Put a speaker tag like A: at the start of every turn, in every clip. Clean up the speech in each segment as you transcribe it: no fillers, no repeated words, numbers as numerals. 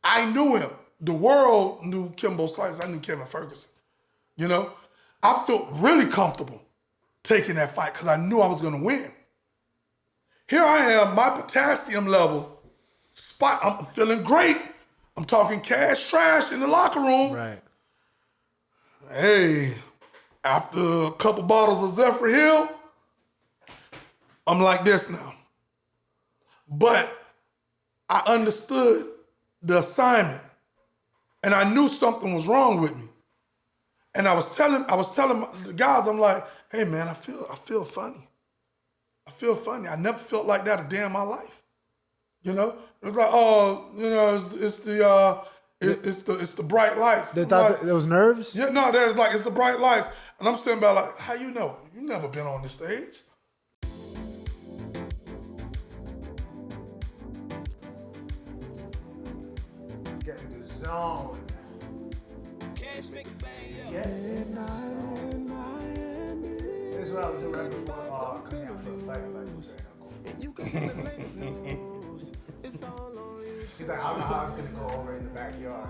A: I knew him. The world knew Kimbo Slice. I knew Kevin Ferguson. You know, I felt really comfortable taking that fight because I knew I was going to win. Here I am, my potassium level, I'm feeling great. I'm talking cash trash in the locker room.
B: Right.
A: Hey, after a couple bottles of Zephyr Hill, I'm like this now. But I understood the assignment, and I knew something was wrong with me. And I was telling the guys, I'm like, hey man, I feel funny. I feel funny. I never felt like that a day in my life. You know, it was like, oh, you know, it's the bright lights.
B: They thought
A: like,
B: there was nerves?
A: Yeah, no, there's like, it's the bright lights. And I'm sitting back like, how you know? You never been on this stage.
B: Get in the zone. Get in the zone. This is what I would do right before coming out for the fight, like Bare Knuckle. He's like, I don't know how it's gonna go over in the backyard.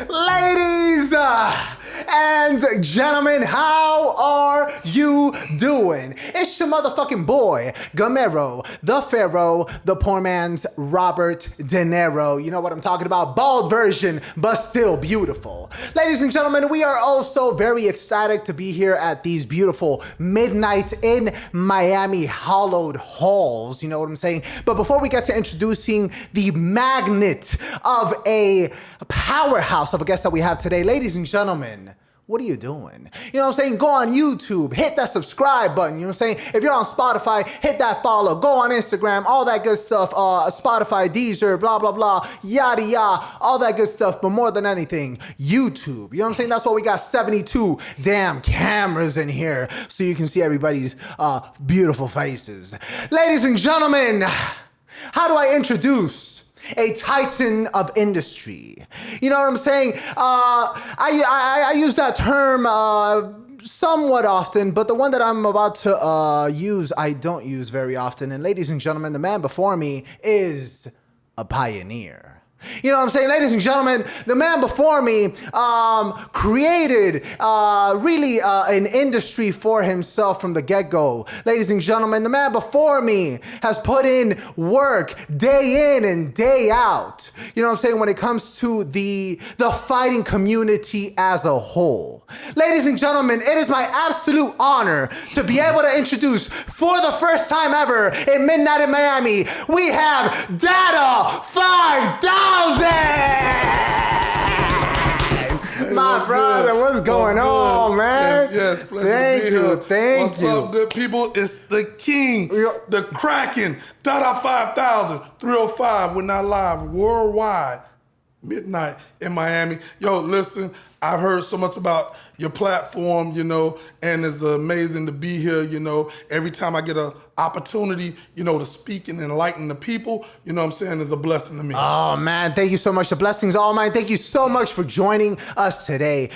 B: Ladies and gentlemen, how are you doing? It's your motherfucking boy, Gamero, the Pharaoh, the poor man's Robert De Niro. You know what I'm talking about? Bald version, but still beautiful. Ladies and gentlemen, we are also very excited to be here at these beautiful midnight in Miami hallowed halls. You know what I'm saying? But before we get to introducing the magnet of a powerhouse of a guest that we have today, ladies and gentlemen, what are you doing? You know what I'm saying? Go on YouTube, hit that subscribe button. You know what I'm saying? If you're on Spotify, hit that follow. Go on Instagram, all that good stuff. Spotify, Deezer, blah, blah, blah, yada, yada, all that good stuff. But more than anything, YouTube. You know what I'm saying? That's why we got 72 damn cameras in here so you can see everybody's beautiful faces. Ladies and gentlemen, how do I introduce a titan of industry? You know what I'm saying? I use that term somewhat often, but the one that I'm about to use, I don't use very often. And ladies and gentlemen, the man before me is a pioneer. You know what I'm saying? Ladies and gentlemen, the man before me created really an industry for himself from the get-go. Ladies and gentlemen, the man before me has put in work day in and day out. You know what I'm saying? When it comes to the fighting community as a whole. Ladies and gentlemen, it is my absolute honor to be able to introduce, for the first time ever in Midnight in Miami, we have Dada 5000! My brother, what's going on, man?
A: Yes, pleasure to be here.
B: Thank you.
A: What's up, good people? It's the king, the Kraken, Dada 5000, 305. We're not live worldwide, midnight in Miami. Yo, listen, I've heard so much about your platform, you know, and it's amazing to be here, you know. Every time I get an opportunity, you know, to speak and enlighten the people, you know what I'm saying, is a blessing to me.
B: Oh, man, thank you so much. The blessings all mine. Thank you so much for joining us today.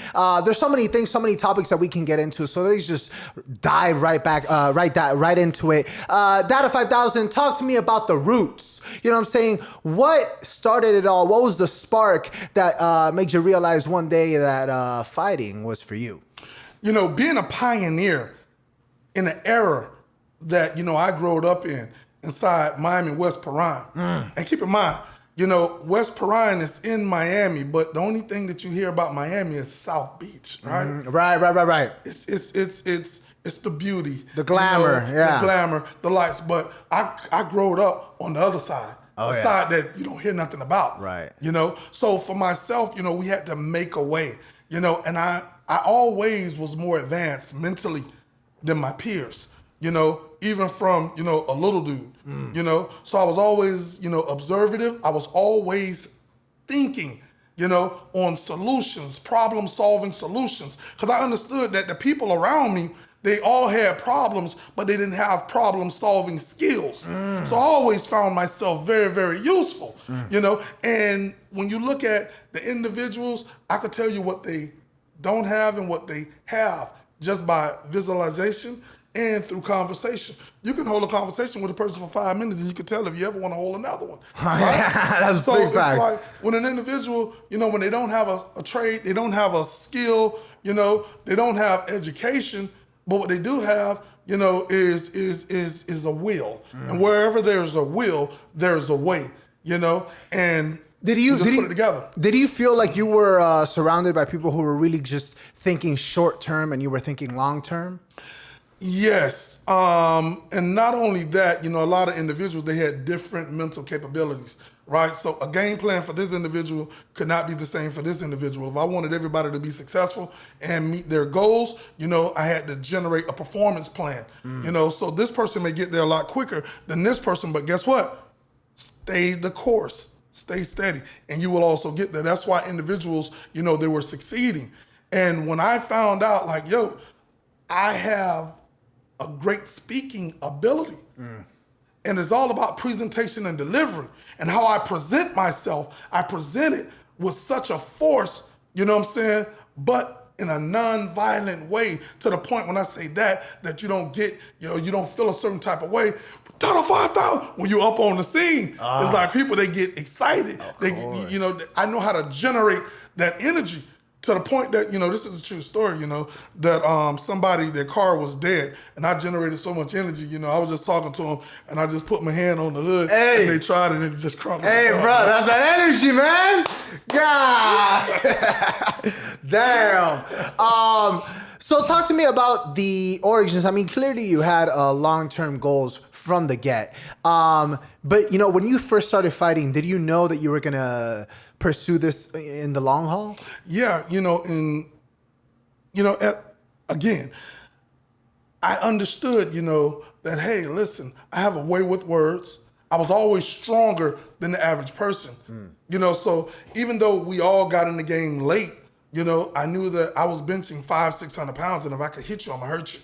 B: There's so many things, so many topics that we can get into, so let's just dive right into it. Dada 5000, talk to me about the roots. You know what I'm saying? What started it all? What was the spark that made you realize one day that fighting was for you?
A: You know, being a pioneer in an era that, you know, I grew up in, inside Miami, West Perrine. And keep in mind, you know, West Perrine is in Miami, but the only thing that you hear about Miami is South Beach, right?
B: Right.
A: It's the beauty.
B: The glamour,
A: you know, the glamour, the lights. But I grew up on the other side. The side that you don't hear nothing about.
B: Right.
A: You know? So for myself, you know, we had to make a way. You know, and I always was more advanced mentally than my peers. You know, even from, you know, a little dude. You know? So I was always, you know, observative. I was always thinking, you know, on solutions, problem-solving solutions. Because I understood that the people around me, they all had problems, but they didn't have problem-solving skills. So I always found myself very, very useful, you know? And when you look at the individuals, I could tell you what they don't have and what they have just by visualization and through conversation. You can hold a conversation with a person for 5 minutes and you can tell if you ever want to hold another one. Right?
B: That's
A: so
B: big
A: it's
B: facts.
A: like when an individual, when they don't have a trade, they don't have a skill, they don't have education, but what they do have, is a will. And wherever there's a will, there's a way, and
B: Did you
A: put it together.
B: Did you feel like you were surrounded by people who were really just thinking short term and you were thinking long term?
A: Yes. And not only that, a lot of individuals, they had different mental capabilities, right? So a game plan for this individual could not be the same for this individual. If I wanted everybody to be successful and meet their goals, I had to generate a performance plan, so this person may get there a lot quicker than this person, but guess what? Stay the course, stay steady, and you will also get there. That's why individuals, they were succeeding. And when I found out like, I have a great speaking ability. And it's all about presentation and delivery. And how I present myself, I present it with such a force, but in a non-violent way, to the point when I say that you don't get, you don't feel a certain type of way. Dada 5,000, when you up on the scene, it's like people, they get excited. I know how to generate that energy. To the point that, this is a true story, that somebody, their car was dead, and I generated so much energy, I was just talking to them, and I just put my hand on the hood, and they tried it, and it just crumbled.
B: Hey, bro, that's that energy, man. God. Damn. So talk to me about the origins. I mean, clearly you had long-term goals from the get. But, when you first started fighting, did you know that you were going to pursue this in the long haul?
A: Yeah, again, I understood, that, hey, listen, I have a way with words. I was always stronger than the average person, so even though we all got in the game late, I knew that I was benching 500-600 pounds, and if I could hit you, I'm gonna hurt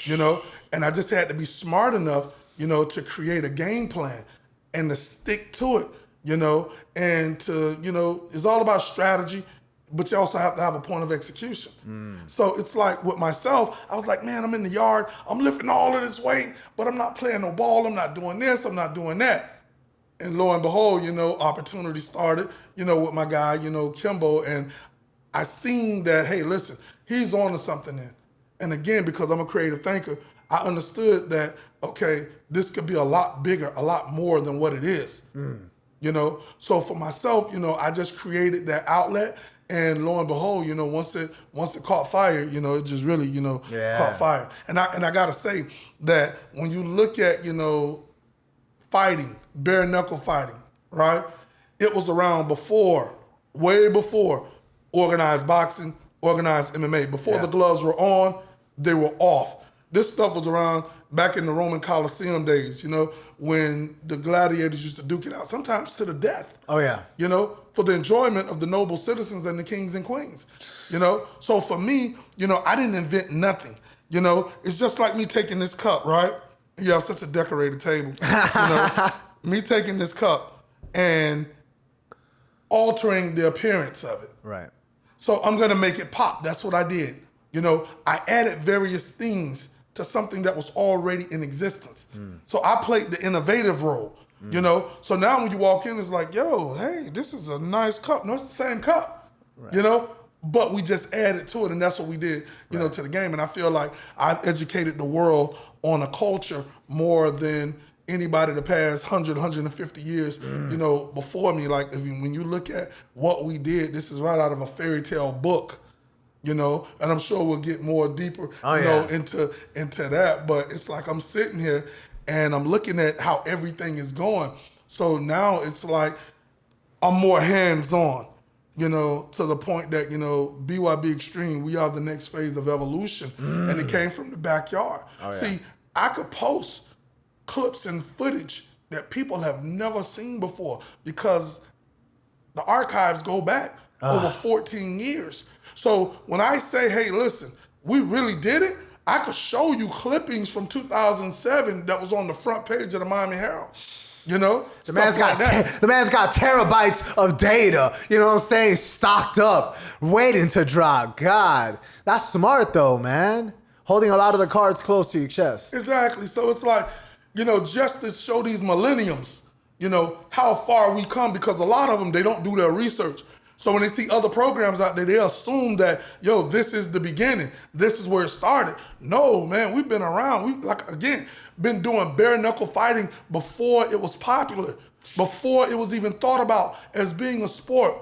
A: you, and I just had to be smart enough, to create a game plan and to stick to it. And to, it's all about strategy, but you also have to have a point of execution. So it's like with myself, I was like, man, I'm in the yard, I'm lifting all of this weight, but I'm not playing no ball, I'm not doing this, I'm not doing that. And lo and behold, opportunity started, with my guy, Kimbo, and I seen that, hey, listen, he's on to something there. And again, because I'm a creative thinker, I understood that, okay, this could be a lot bigger, a lot more than what it is. So for myself, I just created that outlet, and lo and behold, once it caught fire, it just really, caught fire. And I gotta say that when you look at, fighting, bare knuckle fighting, right? It was around way before organized boxing, organized MMA. Before the gloves were on, they were off. This stuff was around back in the Roman Colosseum days, when the gladiators used to duke it out, sometimes to the death.
B: Oh, yeah.
A: For the enjoyment of the noble citizens and the kings and queens, So for me, I didn't invent nothing. It's just like me taking this cup, right? You have such a decorated table. Me taking this cup and altering the appearance of it.
B: Right.
A: So I'm going to make it pop. That's what I did. I added various things to something that was already in existence. So I played the innovative role, So now when you walk in, it's like, yo, hey, this is a nice cup. No, it's the same cup, but we just added to it, and that's what we did, to the game. And I feel like I've educated the world on a culture more than anybody the past 100, 150 years, before me. Like, when you look at what we did, this is right out of a fairy tale book. And I'm sure we'll get more deeper, into that. But it's like I'm sitting here and I'm looking at how everything is going. So now it's like I'm more hands-on, to the point that, BYB Extreme, we are the next phase of evolution. And it came from the backyard. See, I could post clips and footage that people have never seen before because the archives go back over 14 years. So when I say, hey, listen, we really did it, I could show you clippings from 2007 that was on the front page of the Miami Herald.
B: The man's got terabytes of data, saying, stocked up, waiting to drop. God, that's smart though, man. Holding a lot of the cards close to your chest.
A: Exactly. So it's like, just to show these millenniums, how far we come, because a lot of them, they don't do their research. So when they see other programs out there, they assume that, this is the beginning. This is where it started. No, man, we've been around. We've, been doing bare knuckle fighting before it was popular, before it was even thought about as being a sport,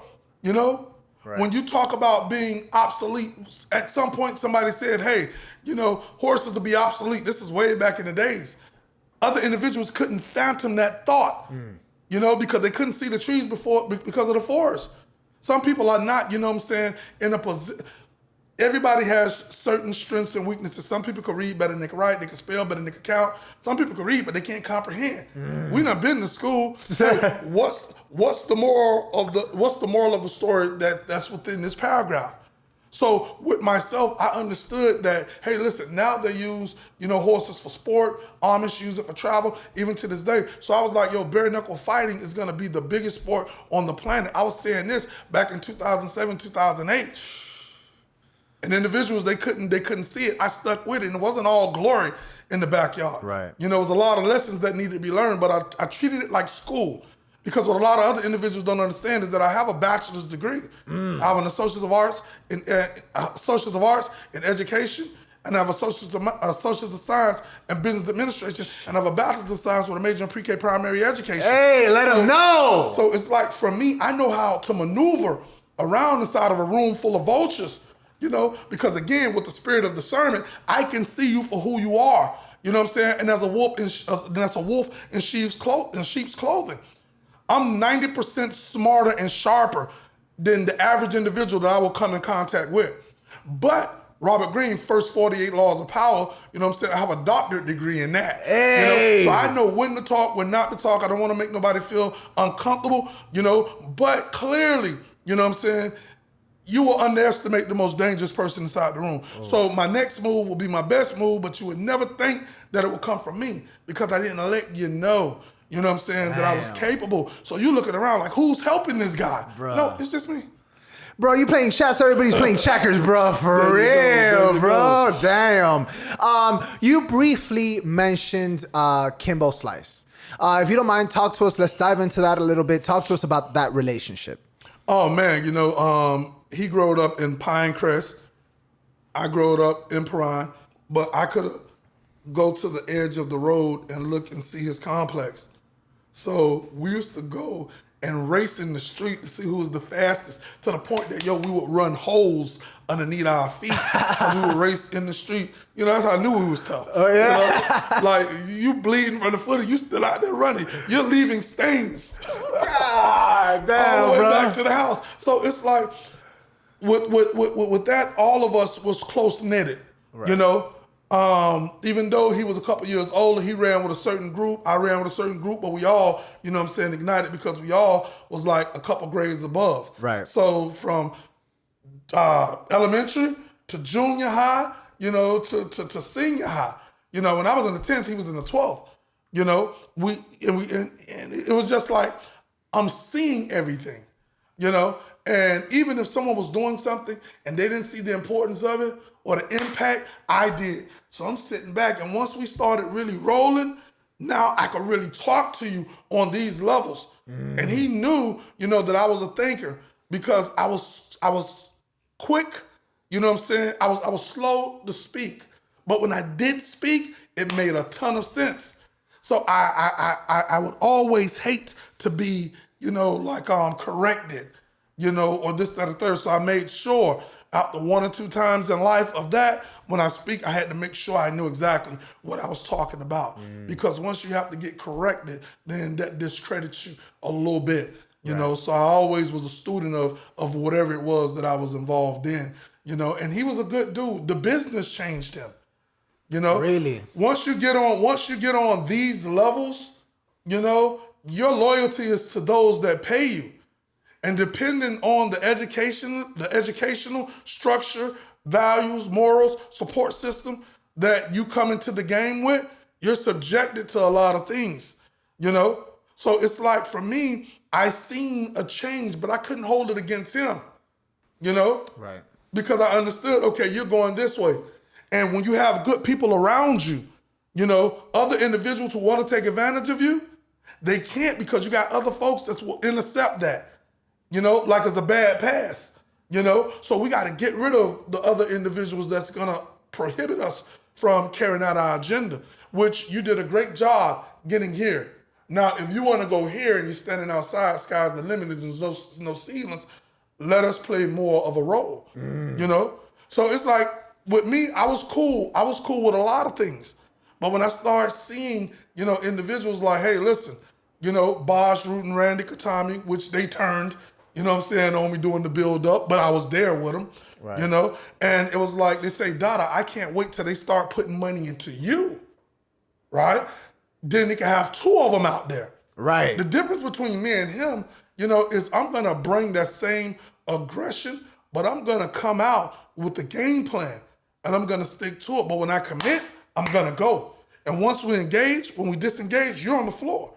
A: Right. When you talk about being obsolete, at some point somebody said, hey, horses to be obsolete. This is way back in the days. Other individuals couldn't fathom that thought, because they couldn't see the trees before because of the forest. Some people are not, in a position. Everybody has certain strengths and weaknesses. Some people can read better than they can write. They can spell better than they can count. Some people can read, but they can't comprehend. We done been to school. Hey, what's the moral of the story that's within this paragraph? So with myself, I understood that, hey, listen, now they use, horses for sport. Amish use it for travel, even to this day. So I was like, bare knuckle fighting is gonna be the biggest sport on the planet. I was saying this back in 2007, 2008. And individuals, they couldn't see it. I stuck with it, and it wasn't all glory in the backyard.
B: Right.
A: It was a lot of lessons that needed to be learned, but I treated it like school. Because what a lot of other individuals don't understand is that I have a bachelor's degree. I have an associate of arts in education, and I have associates of science in business administration, and I have a bachelor's of science with a major in pre-K primary education.
B: Hey, let them know.
A: So it's like, for me, I know how to maneuver around inside of a room full of vultures. Because again, with the spirit of discernment, I can see you for who you are. You know what I'm saying? And as a wolf in sheep's clothing. I'm 90% smarter and sharper than the average individual that I will come in contact with. But Robert Greene, first 48 laws of power, I have a doctorate degree in that.
B: Hey.
A: So I know when to talk, when not to talk. I don't want to make nobody feel uncomfortable, but clearly, you will underestimate the most dangerous person inside the room. Oh. So my next move will be my best move, but you would never think that it would come from me because I didn't let you know, that I was capable. So you looking around like, who's helping this guy? Bruh. No, it's just me.
B: Bro, you playing chess, everybody's playing checkers, bro. For real, bro. Damn. You briefly mentioned Kimbo Slice. If you don't mind, talk to us. Let's dive into that a little bit. Talk to us about that relationship.
A: Oh, man, he growed up in Pinecrest. I growed up in Perrine, but I could go to the edge of the road and look and see his complex. So we used to go and race in the street to see who was the fastest, to the point that, we would run holes underneath our feet and we would race in the street. That's how I knew we was tough.
B: Oh, yeah?
A: Like, you bleeding from the foot and you still out there running. You're leaving stains.
B: God damn,
A: all the way
B: bro.
A: back to the house. So it's like, with that, all of us was close-knitted, right. Even though he was a couple years older, he ran with a certain group, I ran with a certain group, but we all, ignited because we all was like a couple grades above.
B: Right.
A: So from elementary to junior high, to senior high. When I was in the 10th, he was in the 12th. And it was just like, I'm seeing everything, And even if someone was doing something and they didn't see the importance of it or the impact, I did. So I'm sitting back, and once we started really rolling, now I could really talk to you on these levels. And he knew, that I was a thinker because I was quick, I was slow to speak. But when I did speak, it made a ton of sense. So I would always hate to be, corrected, or this, that, or third. So I made sure after one or two times in life of that, when I speak, I had to make sure I knew exactly what I was talking about. Because once you have to get corrected, then that discredits you a little bit, you know? So I always was a student of whatever it was that I was involved in, and he was a good dude. The business changed him,
B: Really?
A: Once you get on these levels, your loyalty is to those that pay you. And depending on the educational structure, values, morals, support system that you come into the game with, you're subjected to a lot of things, So it's like, for me, I seen a change, but I couldn't hold it against him,
B: Right.
A: Because I understood, okay, you're going this way. And when you have good people around you, you know, other individuals who want to take advantage of you, they can't because you got other folks that will intercept that, you know, like it's a bad pass, you know? So we got to get rid of the other individuals that's going to prohibit us from carrying out our agenda, which you did a great job getting here. Now, if you want to go here and you're standing outside, sky's the limit, there's no ceilings, let us play more of a role, you know? So it's like, with me, I was cool. I was cool with a lot of things. But when I started seeing, you know, individuals like, hey, listen, you know, Bosch, Root, and Randy Katami, which they turned, you know what I'm saying, on me doing the build up, but I was there with them, you know? And it was like, they say, Dada, I can't wait till they start putting money into you, right? Then they can have two of them out there.
B: Right.
A: The difference between me and him, you know, is I'm gonna bring that same aggression, but I'm gonna come out with the game plan and I'm gonna stick to it. But when I commit, I'm gonna go. And once we engage, when we disengage, you're on the floor.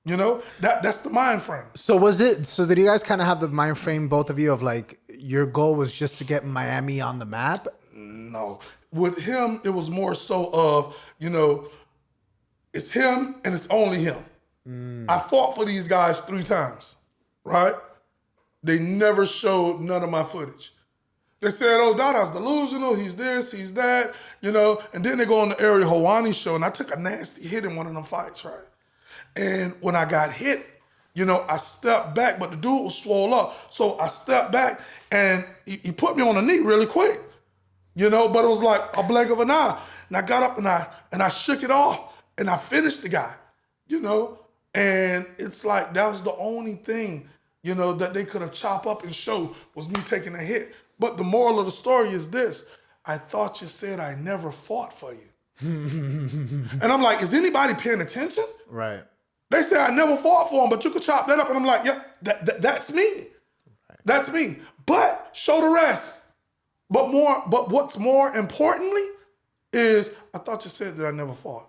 A: You know, that's the mind frame.
B: So did you guys kind of have the mind frame, both of you, of like, your goal was just to get Miami on the map?
A: No. With him, it was more so of, you know, it's him and it's only him. I fought for these guys 3 times, right? They never showed none of my footage. They said, oh, Dada's delusional, he's this, he's that, you know, and then they go on the Ariel Helwani show, and I took a nasty hit in one of them fights, right? And when I got hit, you know, I stepped back, but the dude was swole up. So I stepped back, and he put me on a knee really quick, you know, but it was like a blink of an eye. And I got up and I shook it off, and I finished the guy, you know? And it's like that was the only thing, you know, that they could have chopped up and showed was me taking a hit. But the moral of the story is this: I thought you said I never fought for you. And I'm like, is anybody paying attention?
B: Right.
A: They say I never fought for him, but you could chop that up. And I'm like, yeah, that's me. Right. That's me. But show the rest. But what's more importantly is I thought you said that I never fought.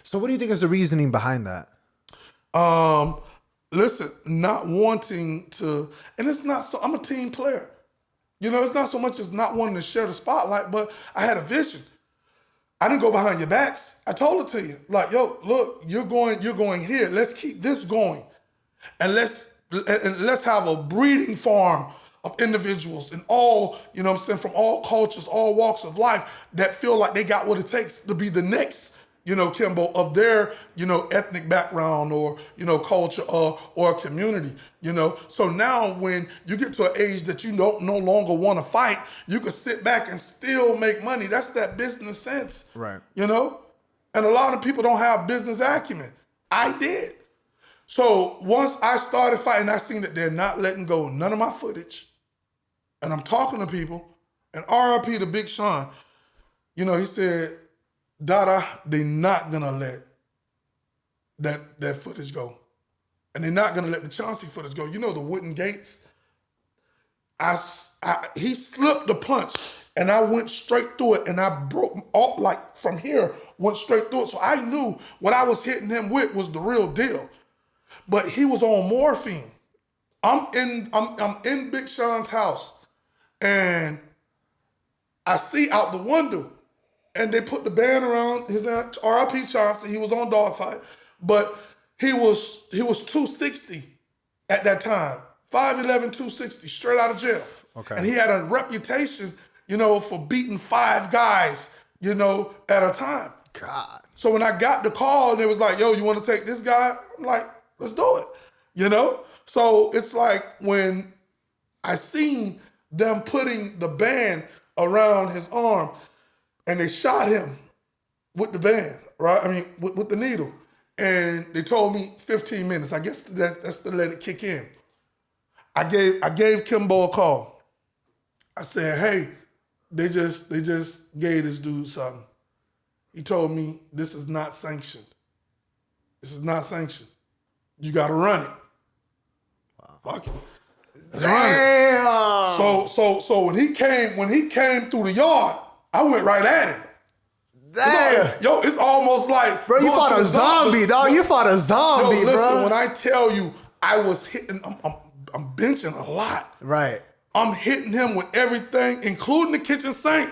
B: So what do you think is the reasoning behind that?
A: Listen, not wanting to, and it's not so, I'm a team player. You know, it's not so much as not wanting to share the spotlight, but I had a vision. I didn't go behind your backs. I told it to you. Like, yo, look, you're going here. Let's keep this going. And let's have a breeding farm of individuals in all, you know what I'm saying, from all cultures, all walks of life that feel like they got what it takes to be the next, you know, Kimbo, of their, you know, ethnic background or, you know, culture or community, you know. So now when you get to an age that you no longer want to fight, you can sit back and still make money. That's that business sense,
B: right?
A: You know? And a lot of people don't have business acumen. I did. So once I started fighting, I seen that they're not letting go none of my footage. And I'm talking to people, and RIP to Big Sean, you know, he said, Dada, they're not gonna let that footage go. And they're not gonna let the Chauncey footage go. You know the wooden gates? He slipped the punch and I went straight through it and I broke off, like from here, went straight through it. So I knew what I was hitting him with was the real deal. But he was on morphine. I'm in Big Sean's house and I see out the window and they put the band around his RIP Chauncey. He was on Dawg Fight, but he was 260 at that time. 5'11", 260, straight out of jail.
B: Okay.
A: And he had a reputation, you know, for beating 5 guys, you know, at a time.
B: God.
A: So when I got the call and it was like, yo, you want to take this guy? I'm like, let's do it, you know? So it's like when I seen them putting the band around his arm and they shot him with the band, right? I mean, with the needle. And they told me 15 minutes. I guess that's to let it kick in. I gave Kimbo a call. I said, hey, they just gave this dude something. He told me this is not sanctioned. This is not sanctioned. You gotta run it. Wow. Fuck it.
B: Damn.
A: So when he came through the yard, I went right at him.
B: Damn.
A: Yo, it's almost like,
B: bro, you fought a zombie, dog. You fought a zombie,
A: yo, listen,
B: bro.
A: when I tell you I was hitting, I'm benching a lot.
B: Right.
A: I'm hitting him with everything, including the kitchen sink.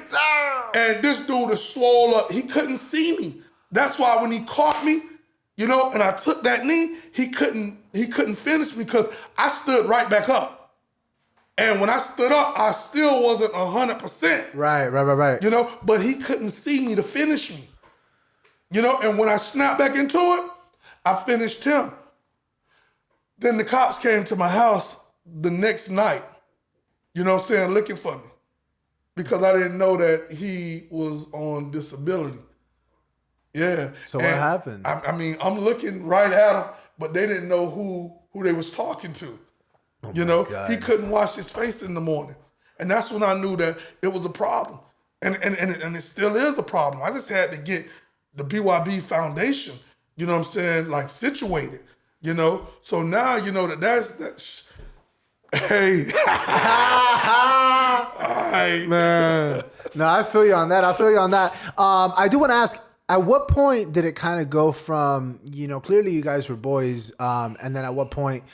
A: And this dude is swole up. He couldn't see me. That's why when he caught me, you know, and I took that knee, he couldn't finish me because I stood right back up. And when I stood up, I still wasn't 100%.
B: Right.
A: You know, but he couldn't see me to finish me. You know, and when I snapped back into it, I finished him. Then the cops came to my house the next night, you know what I'm saying, looking for me. Because I didn't know that he was on disability. Yeah.
B: So what happened?
A: I mean, I'm looking right at him, but they didn't know who they was talking to. You know,
B: God.
A: He couldn't wash his face in the morning. And that's when I knew that it was a problem. And it still is a problem. I just had to get the BYB Foundation, you know what I'm saying, like situated, you know? So now you know that's hey.
B: Man. No, I feel you on that. I do want to ask, at what point did it kind of go from, you know, clearly you guys were boys, and then at what point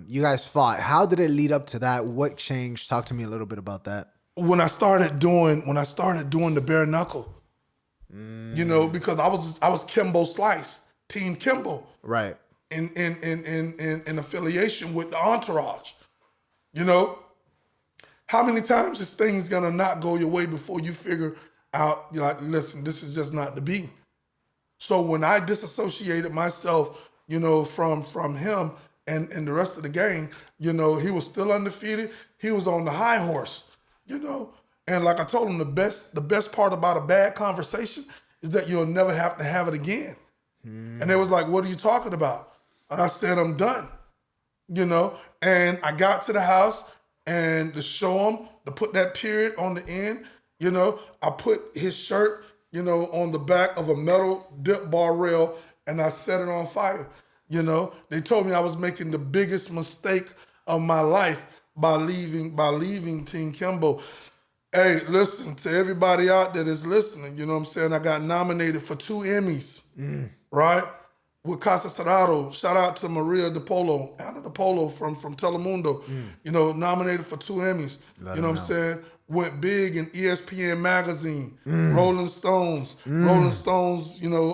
B: you guys fought? How did it lead up to that? What changed? Talk to me a little bit about that.
A: When I started doing the Bare Knuckle, you know, because I was Kimbo Slice, Team Kimbo.
B: Right.
A: In affiliation with the entourage. You know? How many times this thing's gonna not go your way before you figure out, you're like, listen, this is just not to be. So when I disassociated myself, you know, from him and the rest of the gang, you know, he was still undefeated. He was on the high horse, you know? And like I told him, the best part about a bad conversation is that you'll never have to have it again. And they was like, what are you talking about? And I said, I'm done, you know? And I got to the house and to show him, to put that period on the end, you know, I put his shirt, you know, on the back of a metal dip bar rail and I set it on fire, you know? They told me I was making the biggest mistake of my life by leaving Team Kimbo. Hey, listen, to everybody out there that's listening, you know what I'm saying? I got nominated for 2 Emmys, right? With Casa Cerrado. Shout out to Maria DePolo, Anna DePolo from Telemundo. You know, nominated for 2 Emmys. You know what I'm saying? Went big in ESPN magazine, Rolling Stones, you know,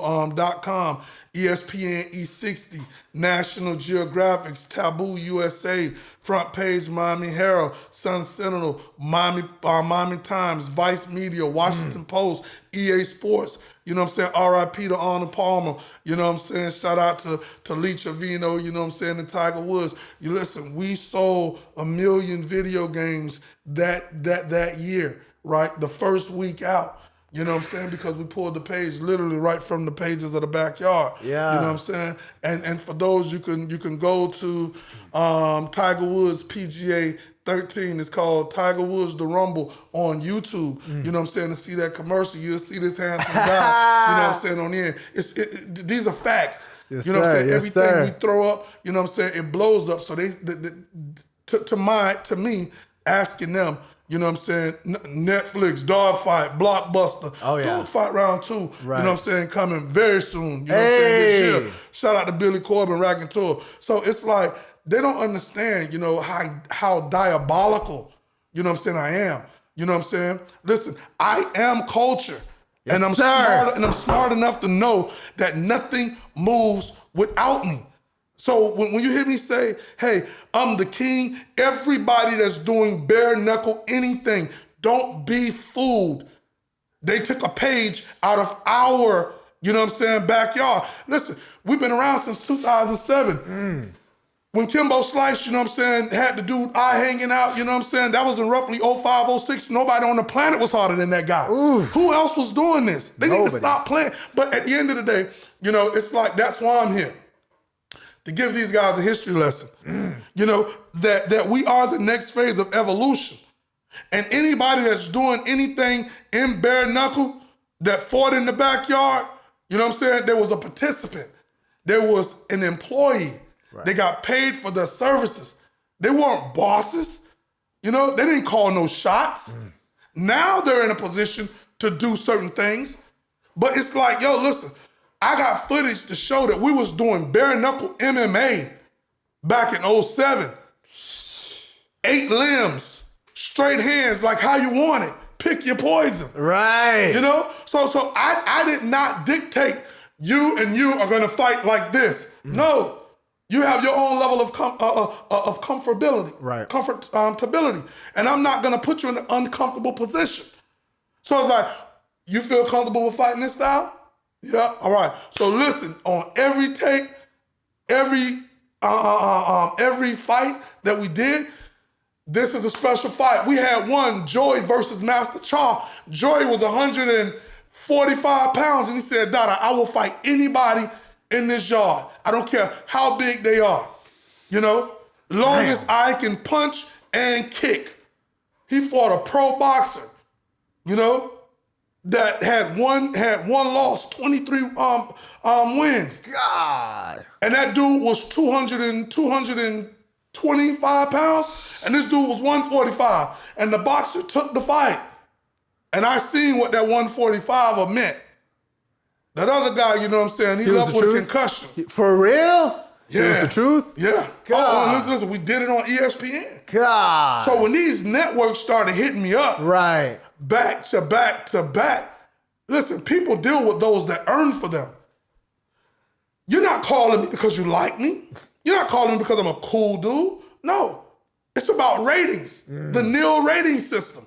A: .com, ESPN E60, National Geographic's Taboo USA, Front Page Miami Herald, Sun Sentinel, Miami Times, Vice Media, Washington Post, EA Sports. You know what I'm saying? R.I.P. to Arnold Palmer. You know what I'm saying? Shout out to Lee Trevino, you know what I'm saying, and Tiger Woods. You listen, we sold 1 million video games that year, right? The first week out. You know what I'm saying? Because we pulled the page literally right from the pages of the backyard.
B: Yeah.
A: You know what I'm saying? And for those, you can go to Tiger Woods PGA 13. It's called Tiger Woods The Rumble on YouTube. You know what I'm saying? To see that commercial, you'll see this handsome guy, you know what I'm saying, on the end. These are facts.
B: Yes,
A: you know what I'm saying?
B: Yes,
A: Everything we throw up, you know what I'm saying, it blows up. So to me, asking them, you know what I'm saying, Netflix, Dawg Fight, Blockbuster, Dawg Fight Round 2, you know what I'm saying, coming very soon, you know what I'm saying, this year. Shout out to Billy Corbin, Raconteur. So it's like, they don't understand, you know, how diabolical, you know what I'm saying, I am. You know what I'm saying? Listen, I am culture.
B: Yes,
A: and I'm smart enough to know that nothing moves without me. So when you hear me say, hey, I'm the king, everybody that's doing bare knuckle anything, don't be fooled. They took a page out of our, you know what I'm saying, backyard. Listen, we've been around since 2007. When Kimbo Slice, you know what I'm saying, had the dude eye hanging out, you know what I'm saying, that was in roughly 05, 06. Nobody on the planet was harder than that guy.
B: Oof.
A: Who else was doing this? They need to
B: Nobody.
A: stop playing. But at the end of the day, you know, it's like, that's why I'm here. To give these guys a history lesson. You know, that we are the next phase of evolution. And anybody that's doing anything in bare knuckle that fought in the backyard, you know what I'm saying, there was a participant. There was an employee. Right. They got paid for their services. They weren't bosses. You know, they didn't call no shots. Now they're in a position to do certain things. But it's like, yo, listen, I got footage to show that we was doing bare knuckle MMA back in 07. 8 limbs, straight hands, like how you want it. Pick your poison.
B: Right.
A: You know? So I did not dictate you and you are gonna fight like this. No. You have your own level of comfortability.
B: Right.
A: Comfortability. And I'm not gonna put you in an uncomfortable position. So it's like, you feel comfortable with fighting this style? Yeah, all right. So listen, on every tape, every fight that we did, this is a special fight. We had one, Joey versus Master Cha. Joey was 145 pounds, and he said, Dada, I will fight anybody in this yard. I don't care how big they are. You know, long as I can punch and kick. He fought a pro boxer, you know, that had one loss, 23 wins.
B: God.
A: And that dude was 225 pounds, and this dude was 145. And the boxer took the fight. And I seen what that 145 meant. That other guy, you know what I'm saying, he left with a concussion.
B: For real?
A: Yeah.
B: It was the truth?
A: Yeah.
B: God.
A: Oh, listen, we did it on ESPN.
B: God.
A: So when these networks started hitting me up,
B: right,
A: back to back to back, listen, people deal with those that earn for them. You're not calling me because you like me. You're not calling me because I'm a cool dude. No. It's about ratings, the nil rating system.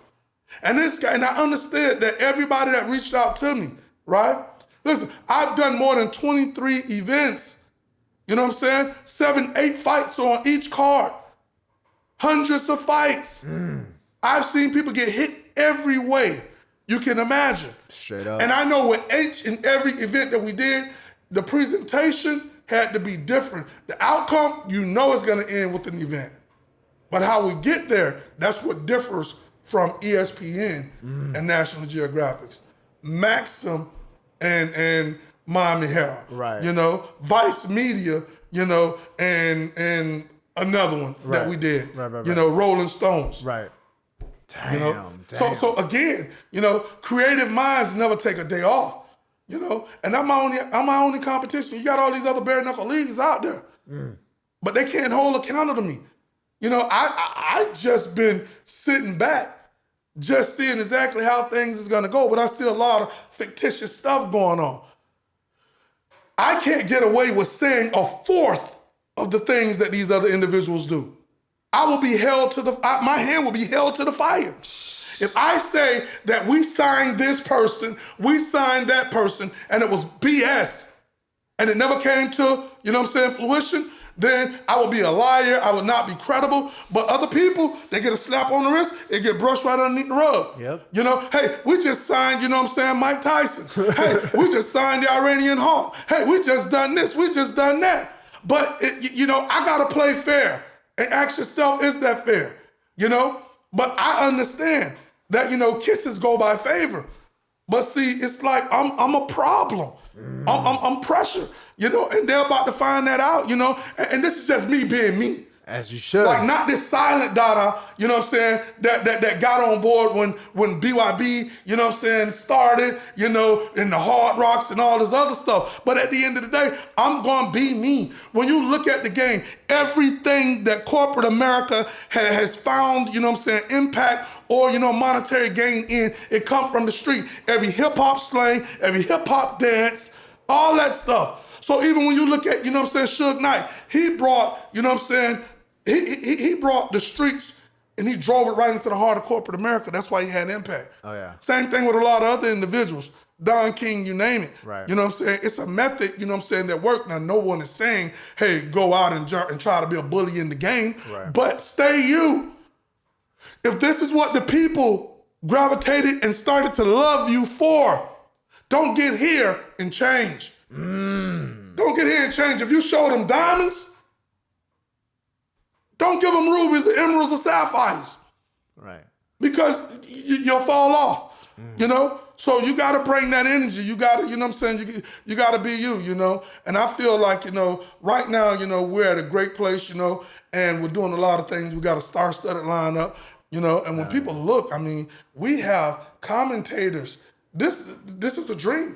A: And this guy, and I understood that everybody that reached out to me, right? Listen, I've done more than 23 events. You know what I'm saying? 7, 8 fights on each card. Hundreds of fights. I've seen people get hit every way you can imagine.
B: Straight up.
A: And I know with each and every event that we did, the presentation had to be different. The outcome, you know, is going to end with an event. But how we get there, that's what differs from ESPN and National Geographic's. Maxim and Miami Herald.
B: Right.
A: You know, Vice Media, you know, and another one that we did.
B: Right.
A: You know, Rolling Stones.
B: Right. Damn,
A: You know?
B: damn.
A: So again, you know, creative minds never take a day off. You know, and I'm my only competition. You got all these other bare knuckle leagues out there, but they can't hold a candle to me. You know, I just been sitting back, just seeing exactly how things is gonna go, but I see a lot of fictitious stuff going on. I can't get away with saying a fourth of the things that these other individuals do. I will be held to my hand will be held to the fire. If I say that we signed this person, we signed that person, and it was BS, and it never came to, you know what I'm saying, fruition, then I will be a liar, I will not be credible. But other people, they get a slap on the wrist, it get brushed right underneath the rug.
B: Yep.
A: You know, hey, we just signed, you know what I'm saying, Mike Tyson. Hey, we just signed the Iranian Hawk. Hey, we just done this, we just done that. But, you know, I gotta play fair and ask yourself, is that fair? You know? But I understand that, you know, kisses go by favor. But see, it's like I'm a problem. I'm pressure, you know, and they're about to find that out, you know, and this is just me being me.
B: As you should.
A: Like not this silent Dada, you know what I'm saying, that got on board when BYB, you know what I'm saying, started, you know, in the Hard Rocks and all this other stuff. But at the end of the day, I'm gonna be me. When you look at the game, everything that corporate America has found, you know what I'm saying, impact or, you know, monetary gain in, it comes from the street. Every hip hop slang, every hip hop dance, all that stuff. So even when you look at, you know what I'm saying, Suge Knight, he brought, you know what I'm saying, he brought the streets and he drove it right into the heart of corporate America. That's why he had impact.
B: Oh, yeah.
A: Same thing with a lot of other individuals. Don King, you name it.
B: Right.
A: You know what I'm saying? It's a method, you know what I'm saying, that worked. Now, no one is saying, hey, go out and try to be a bully in the game.
B: Right.
A: But stay you. If this is what the people gravitated and started to love you for, don't get here and change. Don't get here and change. If you show them diamonds, don't give them rubies or emeralds or sapphires.
B: Right.
A: Because you'll fall off, you know? So you got to bring that energy. You got to, you know what I'm saying? You got to be you know? And I feel like, you know, right now, you know, we're at a great place, you know, and we're doing a lot of things. We got a star-studded lineup, you know? And when people look, I mean, we have commentators. This is a dream.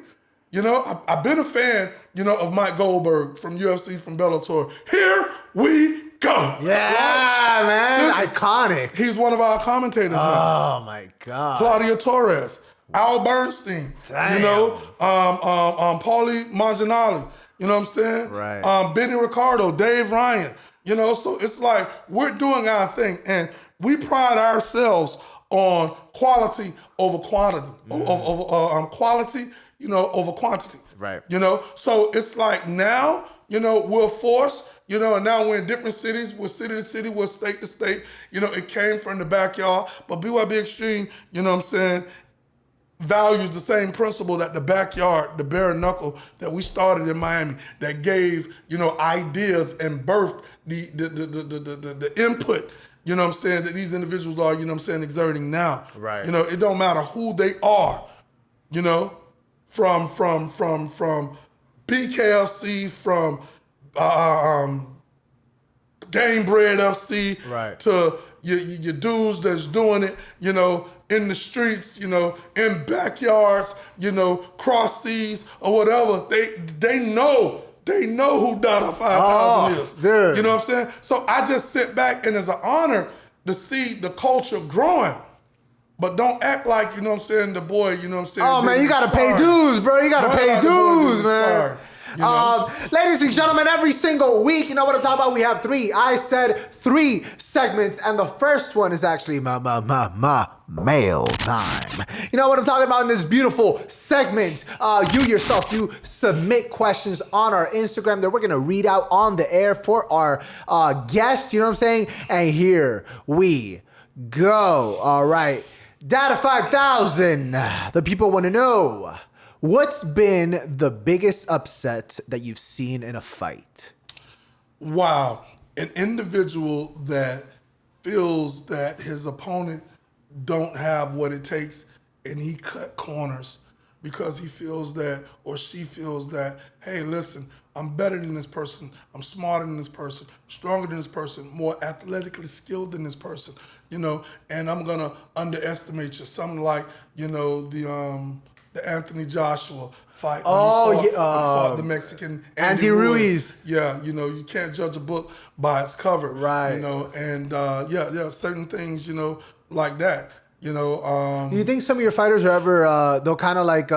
A: You know, I've been a fan, you know, of Mike Goldberg from UFC, from Bellator. Here we go.
B: Yeah,
A: right?
B: man.
A: Listen,
B: iconic.
A: He's one of our commentators now.
B: Oh my God.
A: Claudia Torres, Al Bernstein,
B: Damn.
A: you know, Paulie Manginelli, you know what I'm saying?
B: Right.
A: Benny Ricardo, Dave Ryan, you know, so it's like we're doing our thing and we pride ourselves on quality over quantity, quality, you know, over quantity.
B: Right.
A: You know, so it's like now, you know, we're forced, you know, and now we're in different cities. We're city to city, we're state to state. You know, it came from the backyard. But BYB Extreme, you know what I'm saying, values the same principle that the backyard, the Bare Knuckle that we started in Miami, that gave, you know, ideas and birthed the input, you know what I'm saying, that these individuals are, you know what I'm saying, exerting now.
B: Right.
A: You know, it don't matter who they are, you know, from BKFC, from Game Bread FC,
B: right,
A: to your dudes that's doing it, you know, in the streets, you know, in backyards, you know, cross seas or whatever. They know who Dada 5000 is.
B: Dude.
A: You know what I'm saying? So I just sit back and it's an honor to see the culture growing. But don't act like, you know what I'm saying, the boy, you know what I'm saying.
B: Oh man, you gotta pay dues, bro. You gotta pay dues, man.
A: You know?
B: Ladies and gentlemen, every single week, you know what I'm talking about? We have three. I said 3 segments, and the first one is actually mail time. You know what I'm talking about in this beautiful segment? You submit questions on our Instagram that we're gonna read out on the air for our guests. You know what I'm saying? And here we go. All right, Dada 5000. The people want to know, what's been the biggest upset that you've seen in a fight?
A: Wow. An individual that feels that his opponent don't have what it takes and he cut corners because he feels that, or she feels that, hey, listen, I'm better than this person, I'm smarter than this person, I'm stronger than this person, more athletically skilled than this person, you know, and I'm gonna underestimate you. Something like, you know, the Anthony Joshua fight. When he fought the Mexican Andy Ruiz. Yeah, you know, you can't judge a book by its cover.
B: Right.
A: You know, and certain things, you know, like that. You know,
B: do you think some of your fighters are ever, they'll kind of like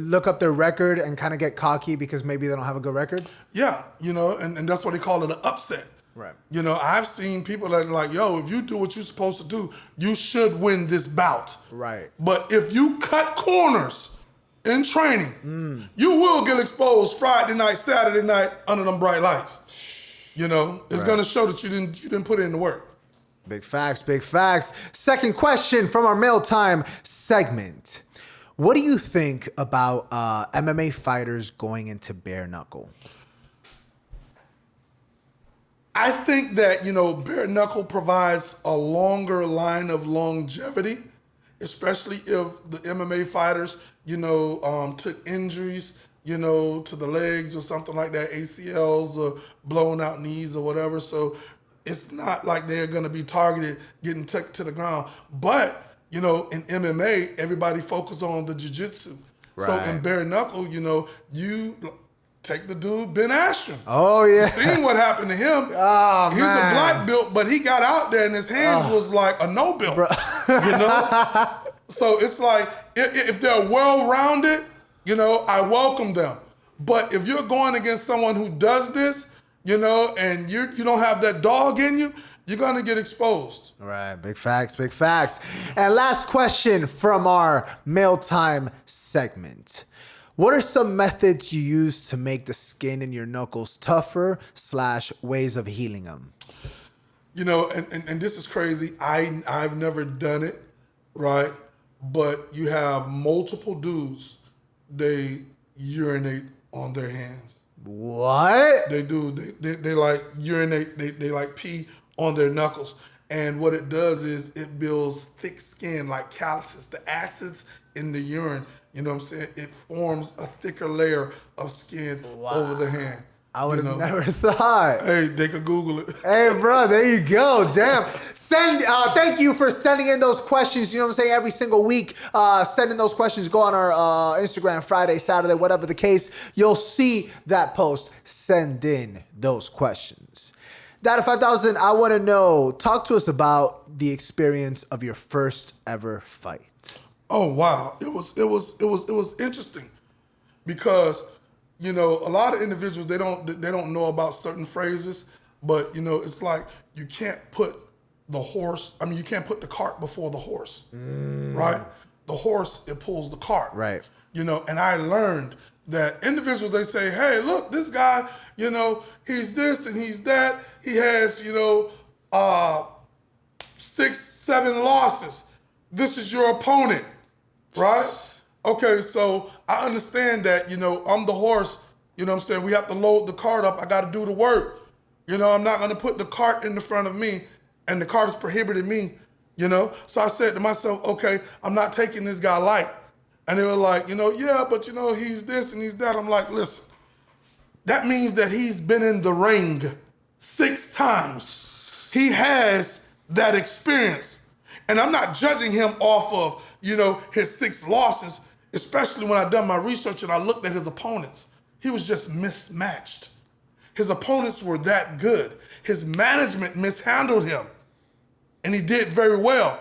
B: look up their record and kind of get cocky because maybe they don't have a good record?
A: Yeah, you know, and that's what they call it, an upset.
B: Right.
A: You know, I've seen people that are like, yo, if you do what you're supposed to do, you should win this bout.
B: Right.
A: But if you cut corners in training, you will get exposed Friday night, Saturday night under them bright lights. You know, it's gonna show that you didn't put in the work.
B: Big facts, big facts. Second question from our mail time segment. What do you think about MMA fighters going into bare knuckle?
A: I think that, you know, bare knuckle provides a longer line of longevity, especially if the MMA fighters, you know, took injuries, you know, to the legs or something like that, ACLs or blown out knees or whatever. So it's not like they're going to be targeted, getting took to the ground. But, you know, in MMA, everybody focus on the jiu-jitsu.
B: Right.
A: So in bare knuckle, you know, you take the dude, Ben Askren.
B: Oh, yeah.
A: Seeing what happened to him.
B: Oh,
A: He's
B: man.
A: a black belt, but he got out there and his hands was like a no belt. You know? So it's like, if they're well-rounded, you know, I welcome them. But if you're going against someone who does this, you know, and you don't have that dog in you, you're gonna get exposed.
B: All right, big facts, big facts. And last question from our mail time segment. What are some methods you use to make the skin in your knuckles tougher / ways of healing them?
A: You know, and this is crazy. I've never done it, right? But you have multiple dudes, they urinate on their hands.
B: What?
A: They do. They like urinate. They like pee on their knuckles. And what it does is it builds thick skin like calluses. The acids in the urine, you know what I'm saying? It forms a thicker layer of skin over the hand.
B: I would have never thought.
A: Hey, they could Google it.
B: Hey, bro, there you go. Damn. Thank you for sending in those questions. You know what I'm saying? Every single week, sending those questions. Go on our Instagram, Friday, Saturday, whatever the case. You'll see that post. Send in those questions. Dada 5000, I want to know, talk to us about the experience of your first ever fight.
A: Oh wow, it was interesting because a lot of individuals they don't know about certain phrases, but it's like you can't put you can't put the cart before the horse, right? The horse, it pulls the cart,
B: Right?
A: And I learned that individuals, they say, hey, look, this guy, he's this and he's that. He has 6, 7 losses. This is your opponent, right? Okay, so I understand that, I'm the horse, what I'm saying? We have to load the cart up. I got to do the work. I'm not going to put the cart in the front of me and the cart is prohibiting me, So I said to myself, okay, I'm not taking this guy light. And they were like, yeah, but he's this and he's that. I'm like, listen, that means that he's been in the ring 6 times. He has that experience. And I'm not judging him off of, his 6 losses, especially when I done my research and I looked at his opponents. He was just mismatched. His opponents were that good. His management mishandled him. And he did very well.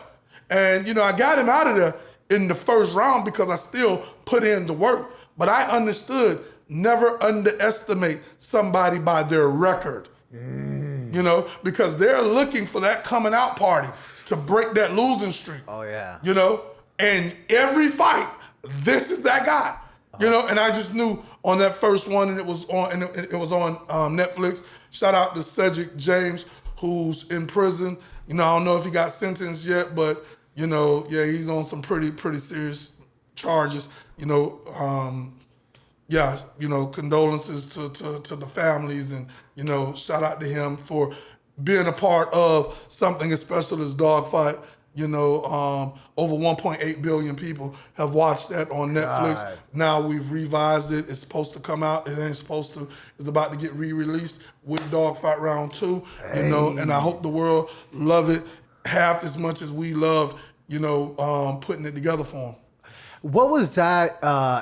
A: And, I got him out of there in the first round because I still put in the work. But I understood, never underestimate somebody by their record. Because they're looking for that coming out party to break that losing streak.
B: Oh, yeah.
A: And every fight, this is that guy. And I just knew on that first one, and it was on Netflix. Shout out to Cedric James, who's in prison. I don't know if he got sentenced yet, but yeah, he's on some pretty serious charges. Condolences to the families, and shout out to him for being a part of something as special as Dawg Fight. Over 1.8 billion people have watched that on Netflix.
B: God.
A: Now we've revised it. It's supposed to come out. It ain't supposed to. It's about to get re-released with Dawg Fight Round 2. And I hope the world love it half as much as we loved, putting it together for them.
B: What was that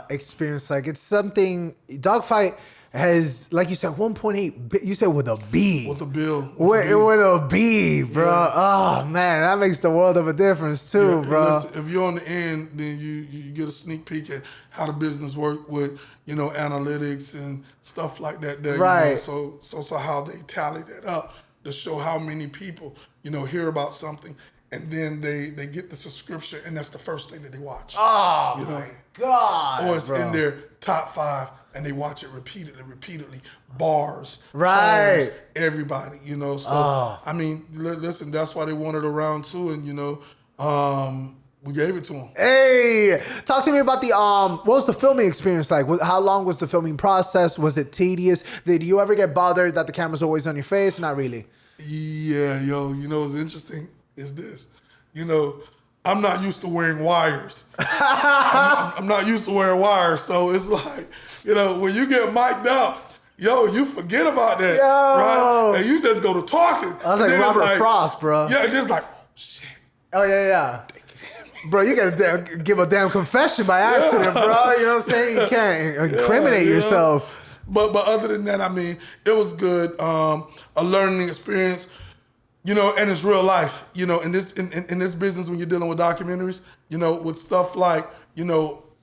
B: experience like? It's something, Dawg Fight has, like you said, 1.8, you said with a B.
A: With a bill.
B: With a B, bro. Yeah. Oh, man, that makes the world of a difference too, bro.
A: Listen, if you're on the end, then you get a sneak peek at how the business work with, analytics and stuff like that there.
B: Right.
A: So how they tally that up to show how many people, hear about something, and then they get the subscription, and that's the first thing that they watch.
B: Oh, my God,
A: or it's
B: bro.
A: in their top 5, and they watch it repeatedly. Bars,
B: right?
A: homes, everybody, So I mean, listen, that's why they wanted a round 2, and we gave it to them.
B: Hey, talk to me about the what was the filming experience like? How long was the filming process? Was it tedious? Did you ever get bothered that the camera's always on your face? Not really.
A: Yeah, what's interesting is this. I'm not used to wearing wires. I'm not used to wearing wires, so it's like, when you get mic'd up, you forget about that, right? And you just go to talking.
B: I was like Robert Frost, bro.
A: Yeah, and it's like, oh, shit.
B: Oh, yeah. Bro, you gotta give a damn confession by accident, bro. You know what I'm saying? You can't incriminate yourself.
A: But other than that, I mean, it was good. A learning experience. And it's real life, in this business when you're dealing with documentaries, with stuff like,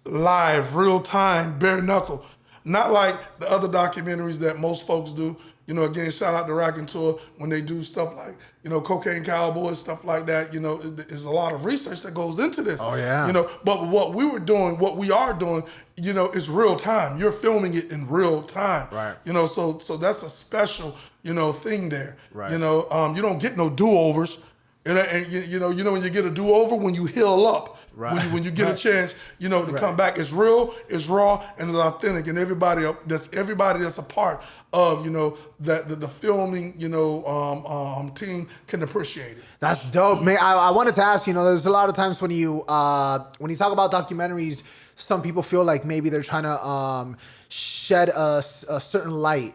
A: live, real time, bare knuckle. Not like the other documentaries that most folks do. Again, shout out to Rack and Tour when they do stuff like, Cocaine Cowboys, stuff like that. There's a lot of research that goes into this.
B: Oh, yeah.
A: But what we are doing, is real time. You're filming it in real time.
B: Right.
A: So that's a special, thing there.
B: Right.
A: You don't get no do-overs. And when you get a do-over, when you heal up,
B: right.
A: when you get a chance, to come back. It's real, it's raw, and it's authentic. And everybody that's a part of, that the filming, team can appreciate it.
B: That's dope, man. I wanted to ask, there's a lot of times when you talk about documentaries, some people feel like maybe they're trying to shed a certain light.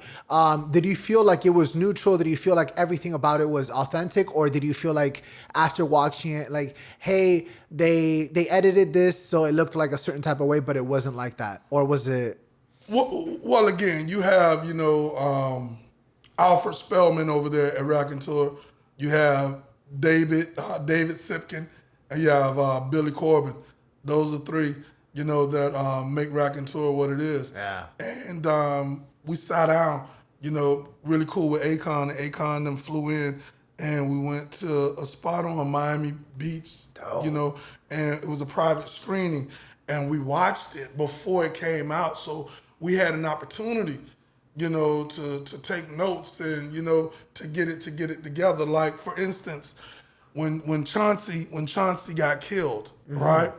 B: Did you feel like it was neutral? Did you feel like everything about it was authentic? Or did you feel like after watching it, like, hey, they edited this so it looked like a certain type of way, but it wasn't like that? Or was it?
A: Well, again, you have, Alfred Spellman over there at Raconteur. You have David Sipkin, and you have Billy Corbin. Those are three, that make Raconteur what it is.
B: Yeah.
A: And we sat down, really cool with Akon. Akon them flew in, and we went to a spot on Miami Beach,
B: Dope.
A: and it was a private screening, and we watched it before it came out. So we had an opportunity, to take notes and, to get it together. Like, for instance, when Chauncey got killed, right?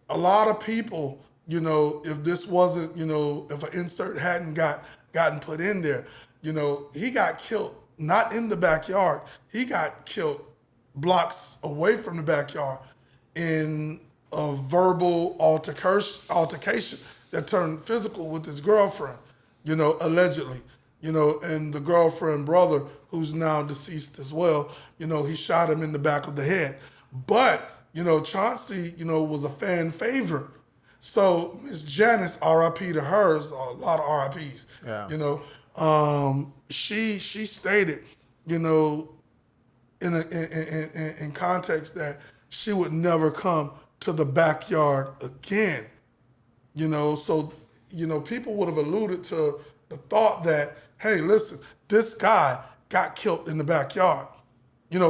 A: A lot of people, if this wasn't, if an insert hadn't gotten put in there, he got killed not in the backyard. He got killed blocks away from the backyard in a verbal altercation that turned physical with his girlfriend, allegedly, and the girlfriend brother, who's now deceased as well, he shot him in the back of the head. But, Chauncey, was a fan favorite. So Miss Janice, R.I.P. to hers, a lot of R.I.P.s, she stated, in context that she would never come to the backyard again. So, people would have alluded to the thought that, hey, listen, this guy got killed in the backyard.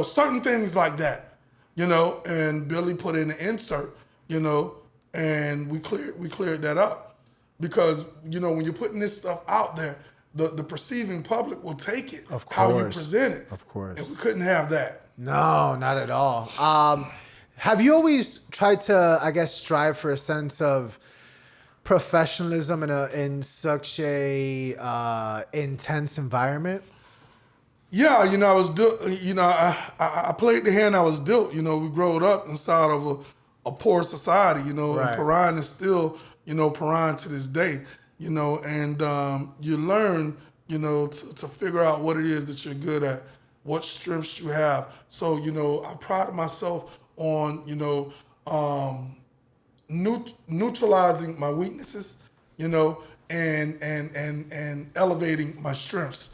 A: Certain things like that, and Billy put in an insert, and we cleared that up. Because, when you're putting this stuff out there, the perceiving public will take it how you present it.
B: Of course.
A: And we couldn't have that.
B: No, not at all. Have you always tried to, I guess, strive for a sense of professionalism in such a intense environment?
A: Yeah, I was, I played the hand I was dealt. We growed up inside of a poor society,
B: Right.
A: and Perrine is still, Perrine to this day, and you learn, to figure out what it is that you're good at, what strengths you have. So, I pride myself on, neutralizing my weaknesses, and elevating my strengths,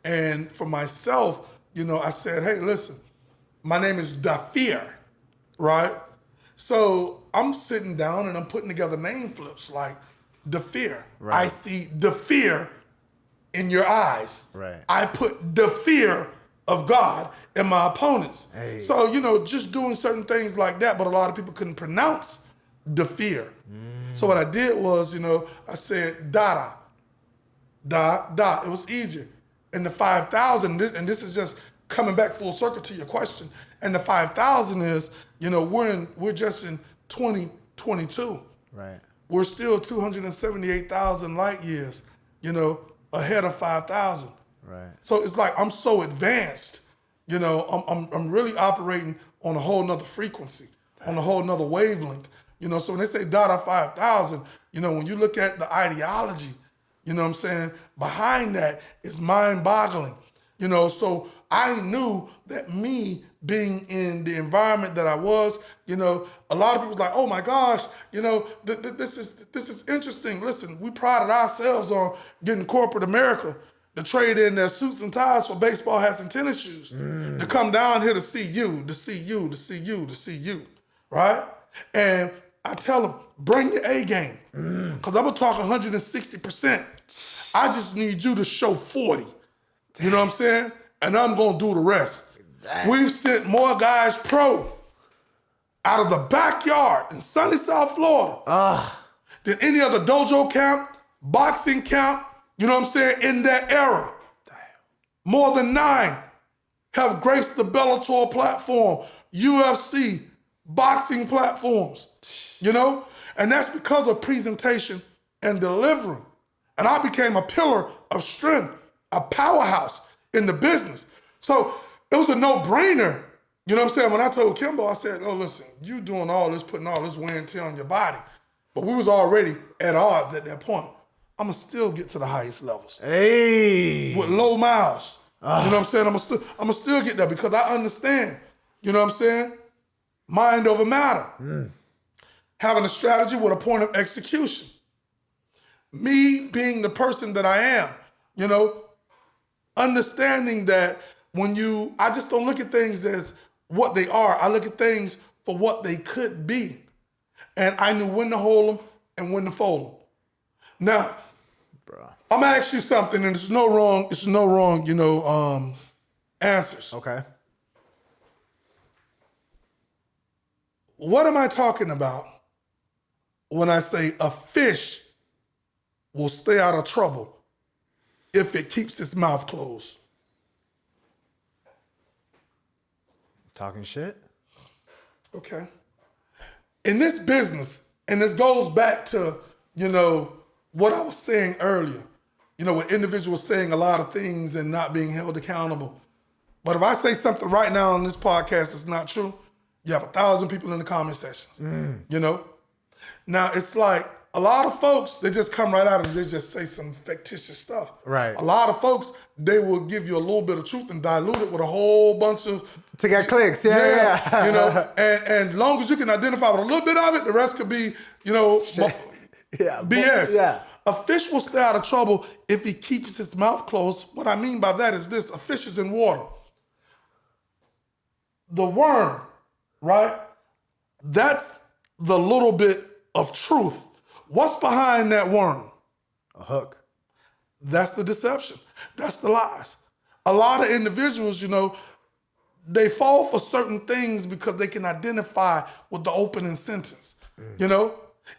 A: And for myself, I said, hey, listen, my name is Da Fear, right? So I'm sitting down and I'm putting together name flips like Da Fear.
B: Right.
A: I see the fear in your eyes.
B: Right.
A: I put the fear of God in my opponents.
B: Hey.
A: So, just doing certain things like that, but a lot of people couldn't pronounce the fear. So what I did was, I said Dada. Da. It was easier. And the 5,000, and this is just coming back full circle to your question. And the 5,000 is, we're just in 2022.
B: Right.
A: We're still 278,000 light years, ahead of 5,000.
B: Right.
A: So it's like I'm so advanced, I'm really operating on a whole nother frequency, on a whole nother wavelength. So when they say Dada 5,000, when you look at the ideology, behind that is mind-boggling. So I knew that me being in the environment that I was, a lot of people was like, oh my gosh, this is interesting. Listen, we prided ourselves on getting corporate America to trade in their suits and ties for baseball hats and tennis shoes, to come down here to see you, right? And I tell them, bring your A game, because I'm gonna talk 160%. I just need you to show 40. You know what I'm saying? And I'm gonna do the rest.
B: Dang.
A: We've sent more guys pro out of the backyard in sunny South Florida than any other dojo camp, boxing camp, in that era.
B: Damn.
A: More than 9 have graced the Bellator platform, UFC, boxing platforms, And that's because of presentation and delivery. And I became a pillar of strength, a powerhouse in the business. So it was a no-brainer, When I told Kimbo, I said, oh, listen, you doing all this, putting all this wear and tear on your body. But we was already at odds at that point. I'm going to still get to the highest levels.
B: Hey.
A: With low miles. I'm going to still get there because I understand, mind over matter. Having a strategy with a point of execution. Me being the person that I am, understanding that I just don't look at things as what they are. I look at things for what they could be. And I knew when to hold them and when to fold them. Now, I'm gonna ask you something, and it's no wrong, answers.
B: Okay.
A: What am I talking about when I say a fish will stay out of trouble if it keeps its mouth closed?
B: Talking shit?
A: Okay. In this business, and this goes back to, what I was saying earlier, when individuals saying a lot of things and not being held accountable. But if I say something right now on this podcast that's not true, you have 1,000 people in the comment sections, Now, it's like a lot of folks, they just come right out and they just say some fictitious stuff.
B: Right.
A: A lot of folks, they will give you a little bit of truth and dilute it with a whole bunch of...
B: To get clicks, yeah.
A: And as long as you can identify with a little bit of it, the rest could be, BS.
B: Yeah.
A: A fish will stay out of trouble if he keeps his mouth closed. What I mean by that is this: a fish is in water. The worm, right? That's the little bit of truth. What's behind that worm?
B: A hook.
A: That's the deception. That's the lies. A lot of individuals, they fall for certain things because they can identify with the opening sentence,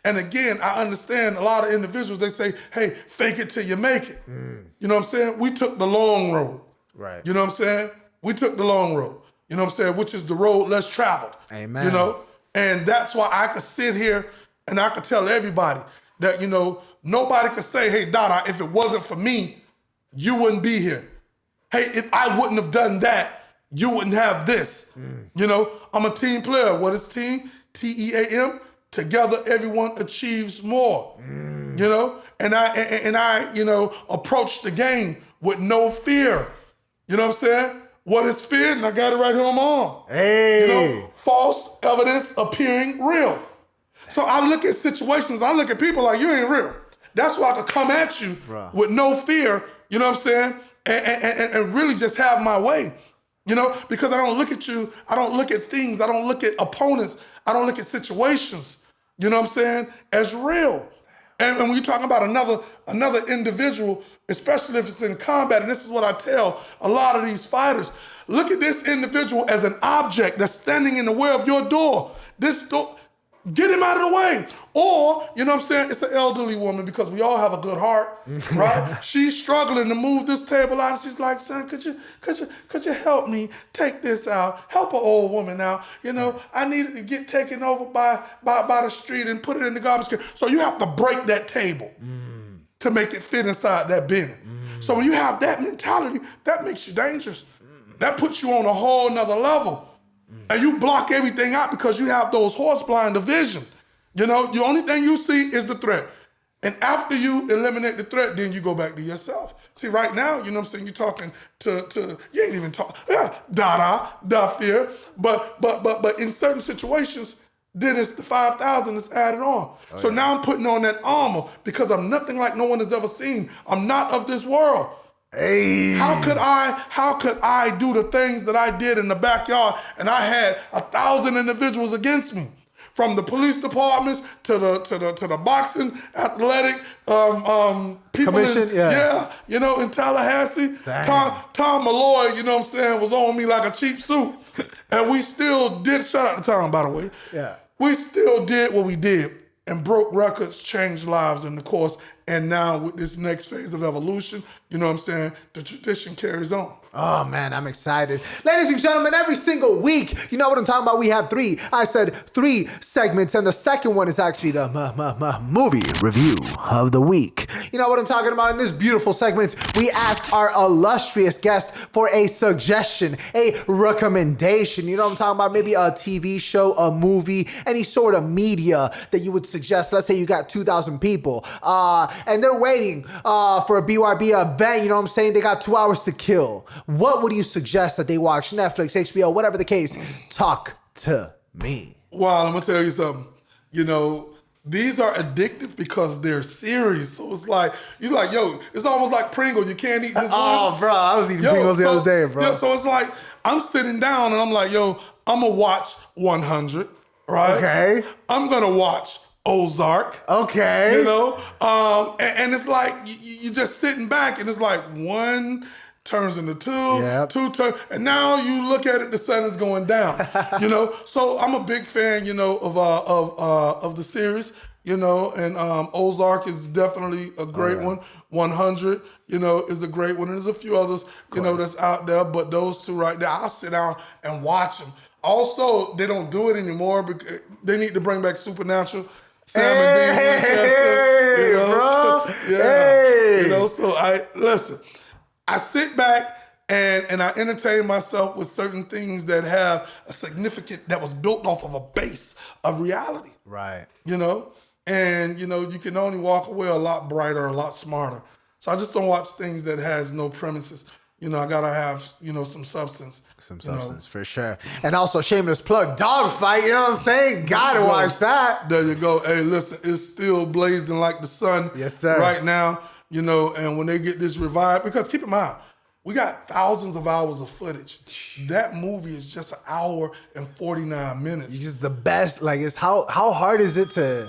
A: And again, I understand a lot of individuals, they say, hey, fake it till you make it. You know what I'm saying? We took the long road.
B: Right.
A: You know what I'm saying? We took the long road. You know what I'm saying? Which is the road less traveled.
B: Amen.
A: And that's why I could sit here and I could tell everybody that, nobody could say, hey, Dada, if it wasn't for me, you wouldn't be here. Hey, if I wouldn't have done that, you wouldn't have this. I'm a team player. What is team? TEAM. Together, everyone achieves more. And I approach the game with no fear. You know what I'm saying? What is fear? And I got it right here on my arm.
B: Hey.
A: False evidence appearing real. So I look at situations, I look at people like, you ain't real. That's why I could come at you with no fear, you know what I'm saying? And really just have my way, because I don't look at you, I don't look at things, I don't look at opponents, I don't look at situations, you know what I'm saying, as real. And when you're talking about another individual, especially if it's in combat, and this is what I tell a lot of these fighters, look at this individual as an object that's standing in the way of your door. This door, get him out of the way. Or, you know what I'm saying, it's an elderly woman because we all have a good heart, right? She's struggling to move this table out. And she's like, son, could you help me take this out? Help an old woman out. I needed to get taken over by the street and put it in the garbage can. So you have to break that table to make it fit inside that bin. So when you have that mentality, that makes you dangerous. That puts you on a whole nother level. And you block everything out because you have those horse blind vision. The only thing you see is the threat. And after you eliminate the threat, then you go back to yourself. See, right now, you know what I'm saying, you're talking to you ain't even talking, Dada, fear. But in certain situations, then it's the 5,000 that's added on. So now I'm putting on that armor because I'm nothing like no one has ever seen. I'm not of this world.
B: Hey.
A: How could I do the things that I did in the backyard and I had 1,000 individuals against me? From the police departments to the boxing, athletic people
B: Commission,
A: in Tallahassee. Tom Malloy, you know what I'm saying, was on me like a cheap suit. And we still did, shout out to Tom, by the way.
B: Yeah.
A: We still did what we did and broke records, changed lives in the course. And now with this next phase of evolution, you know what I'm saying, the tradition carries on.
B: Oh, man, I'm excited. Ladies and gentlemen, every single week, you know what I'm talking about? We have three. I said 3 segments, and the second one is actually the movie review of the week. You know what I'm talking about? In this beautiful segment, we ask our illustrious guest for a suggestion, a recommendation. You know what I'm talking about? Maybe a TV show, a movie, any sort of media that you would suggest. Let's say you got 2,000 people, and they're waiting for a BYB event. You know what I'm saying? They got 2 hours to kill. What would you suggest that they watch? Netflix, HBO, whatever the case. Talk to me.
A: Well, I'm going to tell you something. these are addictive because they're series. So it's like, you're like, yo, it's almost like Pringles. You can't eat just one.
B: Oh, bro, I was eating Pringles the other day, bro.
A: Yeah, so it's like, I'm sitting down and I'm like, yo, I'm going to watch 100, right?
B: Okay.
A: I'm going to watch Ozark.
B: Okay.
A: You know? And it's like, you just sitting back and it's like one turns into two,
B: Yep.
A: two turns, and now you look at it, the sun is going down. You know? So I'm a big fan, you know, of the series. You know, and Ozark is definitely a great one. 100, you know, is a great one. And there's a few others, you know, that's out there. But those two right there, I'll sit down and watch them. Also, they don't do it anymore because they need to bring back Supernatural. Sam and Dean Winchester. You know?
B: Bro.
A: Yeah.
B: Hey.
A: You know, so I sit back and I entertain myself with certain things that have a significant, that was built off of a base of reality.
B: Right.
A: You know? And, you know, you can only walk away a lot brighter, a lot smarter. So I just don't watch things that has no premises. You know, I got to have, you know, some substance.
B: Some substance, for sure. And also, shameless plug, Dawg Fight, you know what I'm saying? Gotta watch that.
A: There you go. Hey, listen, it's still blazing like the sun
B: Yes, sir.
A: right now. You know, and when they get this revived, because keep in mind, we got thousands of hours of footage. That movie is just 1 hour and 49 minutes.
B: It's just the best. Like, it's how hard is it to...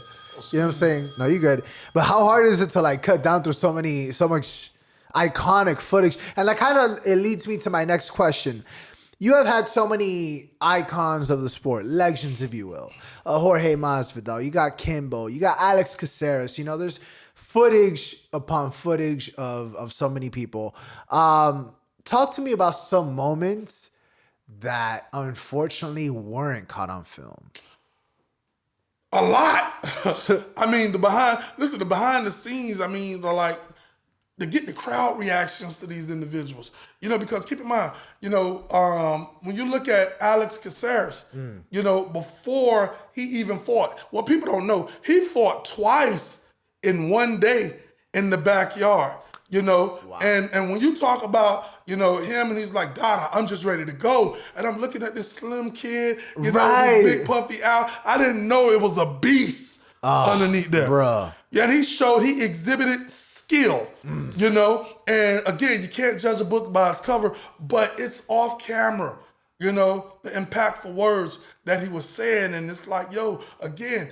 B: You know what I'm saying? No, you good. But how hard is it to like cut down through so much iconic footage? And that kind of, it leads me to my next question. You have had so many icons of the sport, legends, if you will. Jorge Masvidal, you got Kimbo, you got Alex Caceres. You know, there's footage upon footage of so many people. Talk to me about some moments that unfortunately weren't caught on film.
A: A lot. I mean, the behind the scenes, I mean, like, to get the crowd reactions to these individuals. You know, because keep in mind, you know, when you look at Alex Caceres, you know, before he even fought, what people don't know, he fought twice in one day in the backyard. You know, wow. And when you talk about, you know, him and he's like, Dada, I'm just ready to go. And I'm looking at this slim kid, you know, this big puffy out. I didn't know it was a beast underneath there.
B: Bruh.
A: Yeah, and he exhibited skill, you know. And again, you can't judge a book by its cover, but it's off camera, you know, the impactful words that he was saying. And it's like, yo, again,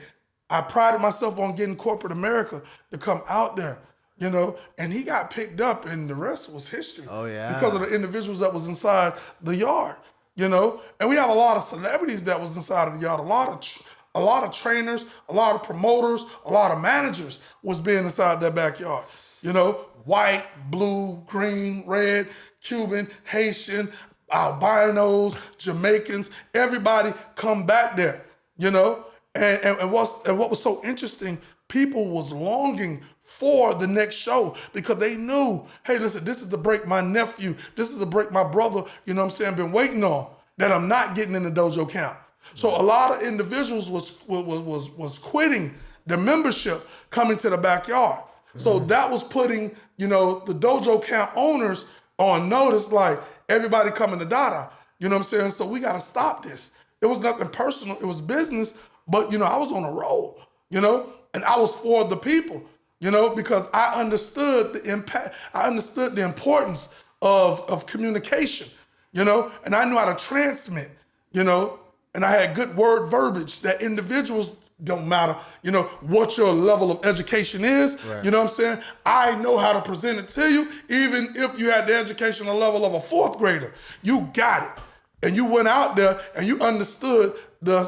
A: I prided myself on getting corporate America to come out there. You know, and he got picked up, and the rest was history.
B: Oh, yeah.
A: Because of the individuals that was inside the yard, you know. And we have a lot of celebrities that was inside of the yard. A lot of trainers, a lot of promoters, a lot of managers was being inside that backyard. You know, white, blue, green, red, Cuban, Haitian, albinos, Jamaicans, everybody come back there, you know. And what was so interesting, people was longing for the next show because they knew, hey, listen, this is the break my nephew, this is the break my brother, you know what I'm saying, been waiting on, that I'm not getting in the dojo camp. So a lot of individuals was quitting their membership coming to the backyard. So that was putting, you know, the dojo camp owners on notice, like, everybody coming to Dada, you know what I'm saying? So we got to stop this. It was nothing personal, it was business, but, you know, I was on a roll, you know, and I was for the people. You know, because I understood the impact, I understood the importance of communication, you know, and I knew how to transmit, you know, and I had good word verbiage that individuals, don't matter, you know, what your level of education is, right. You know what I'm saying? I know how to present it to you, even if you had the educational level of a 4th grader. You got it. And you went out there and you understood the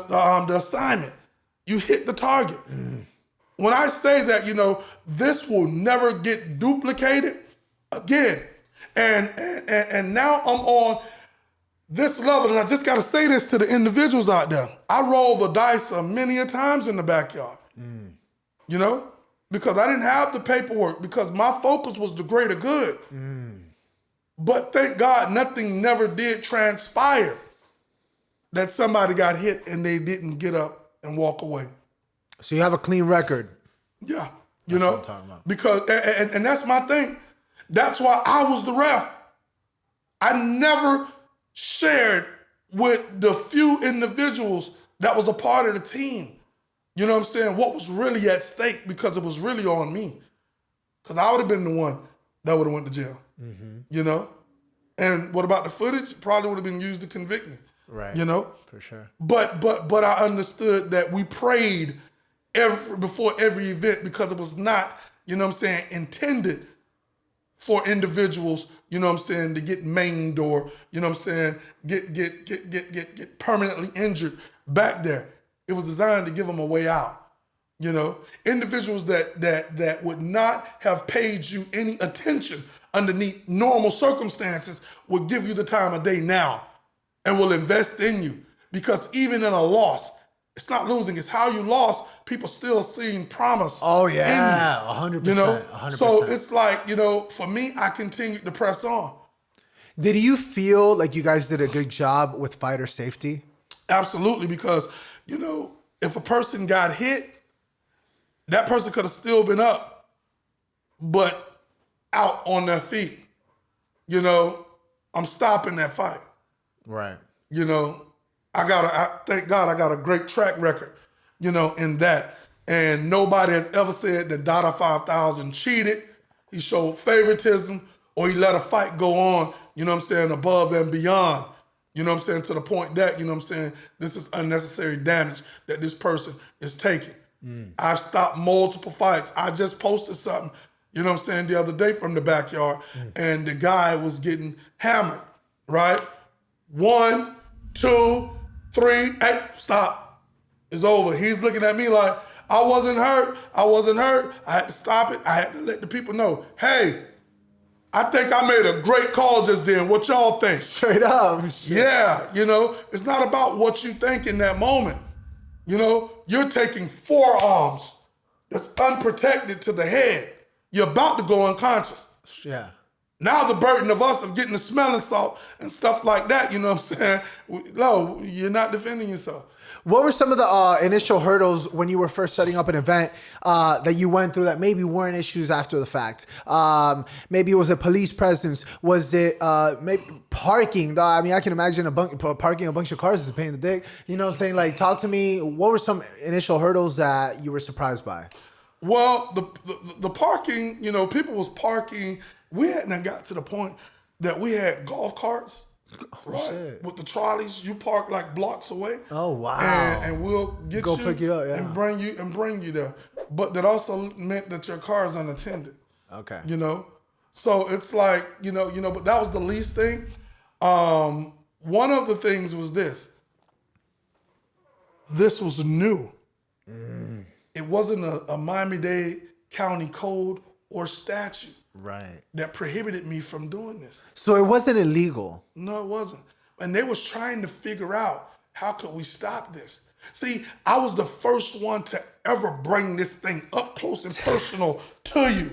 A: assignment. You hit the target. When I say that, you know, this will never get duplicated again. And now I'm on this level, and I just got to say this to the individuals out there. I roll the dice many a times in the backyard, you know, because I didn't have the paperwork, because my focus was the greater good. But thank God nothing never did transpire that somebody got hit and they didn't get up and walk away.
B: So you have a clean record.
A: Yeah, you know, what I'm talking about. Because, and that's my thing. That's why I was the ref. I never shared with the few individuals that was a part of the team You know what I'm saying? What was really at stake, because it was really on me. Because I would have been the one that would have went to jail. You know? And what about the footage? Probably would have been used to convict me.
B: Right.
A: You know?
B: For sure.
A: But I understood that we prayed before every event, because it was not, you know what I'm saying, intended for individuals, you know what I'm saying, to get maimed or, you know what I'm saying, get permanently injured back there. It was designed to give them a way out. You know, individuals that would not have paid you any attention underneath normal circumstances will give you the time of day now and will invest in you. Because even in a loss, it's not losing, it's how you lost. People still seeing promise.
B: Oh yeah,
A: in you,
B: 100%.
A: you know?
B: 100%.
A: So it's like, you know, for me, I continued to press on.
B: Did you feel like you guys did a good job with fighter safety?
A: Absolutely, because, you know, if a person got hit, that person could have still been up, but out on their feet. You know, I'm stopping that fight.
B: Right.
A: You know, thank God I got a great track record, you know, in that. And nobody has ever said that Dada 5000 cheated, he showed favoritism, or he let a fight go on, you know what I'm saying, above and beyond. You know what I'm saying, to the point that, you know what I'm saying, this is unnecessary damage that this person is taking. I've stopped multiple fights. I just posted something, you know what I'm saying, the other day from the backyard, and the guy was getting hammered, right? 1, 2, 3, hey, stop. It's over. He's looking at me like, I wasn't hurt. I had to stop it. I had to let the people know, hey, I think I made a great call just then. What y'all think?
B: Straight up.
A: Yeah, you know, it's not about what you think in that moment. You know, you're taking forearms that's unprotected to the head. You're about to go unconscious.
B: Yeah.
A: Now the burden of us of getting the smelling salt and stuff like that, you know what I'm saying? No, you're not defending yourself.
B: What were some of the initial hurdles when you were first setting up an event that you went through that maybe weren't issues after the fact? Maybe it was a police presence. Was it maybe parking? I mean, I can imagine parking a bunch of cars is a pain in the dick. You know what I'm saying? Like, talk to me. What were some initial hurdles that you were surprised by?
A: Well, the parking, you know, people was parking. We hadn't got to the point that we had golf carts. Right,
B: shit.
A: With the trolleys, you park like blocks away.
B: Oh wow!
A: And we'll get you
B: pick you up, yeah.
A: and bring you there. But that also meant that your car is unattended.
B: Okay.
A: You know, so it's like you know. But that was the least thing. One of the things was this. This was new. It wasn't a Miami-Dade County code or statute.
B: Right.
A: That prohibited me from doing this.
B: So it wasn't illegal.
A: No, it wasn't. And they was trying to figure out how could we stop this. See, I was the first one to ever bring this thing up close and personal to you.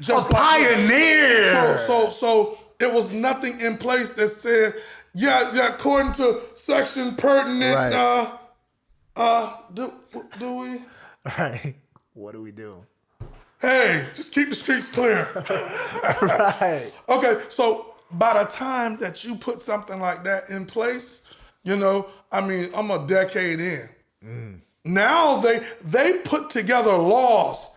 A: Just
B: a pioneer.
A: So it was nothing in place that said, yeah, according to section pertinent,
B: right.
A: Do we?
B: All right. What do we do?
A: Hey, just keep the streets clear.
B: Right.
A: Okay, so by the time that you put something like that in place, you know, I mean, I'm a decade in. Now they put together laws,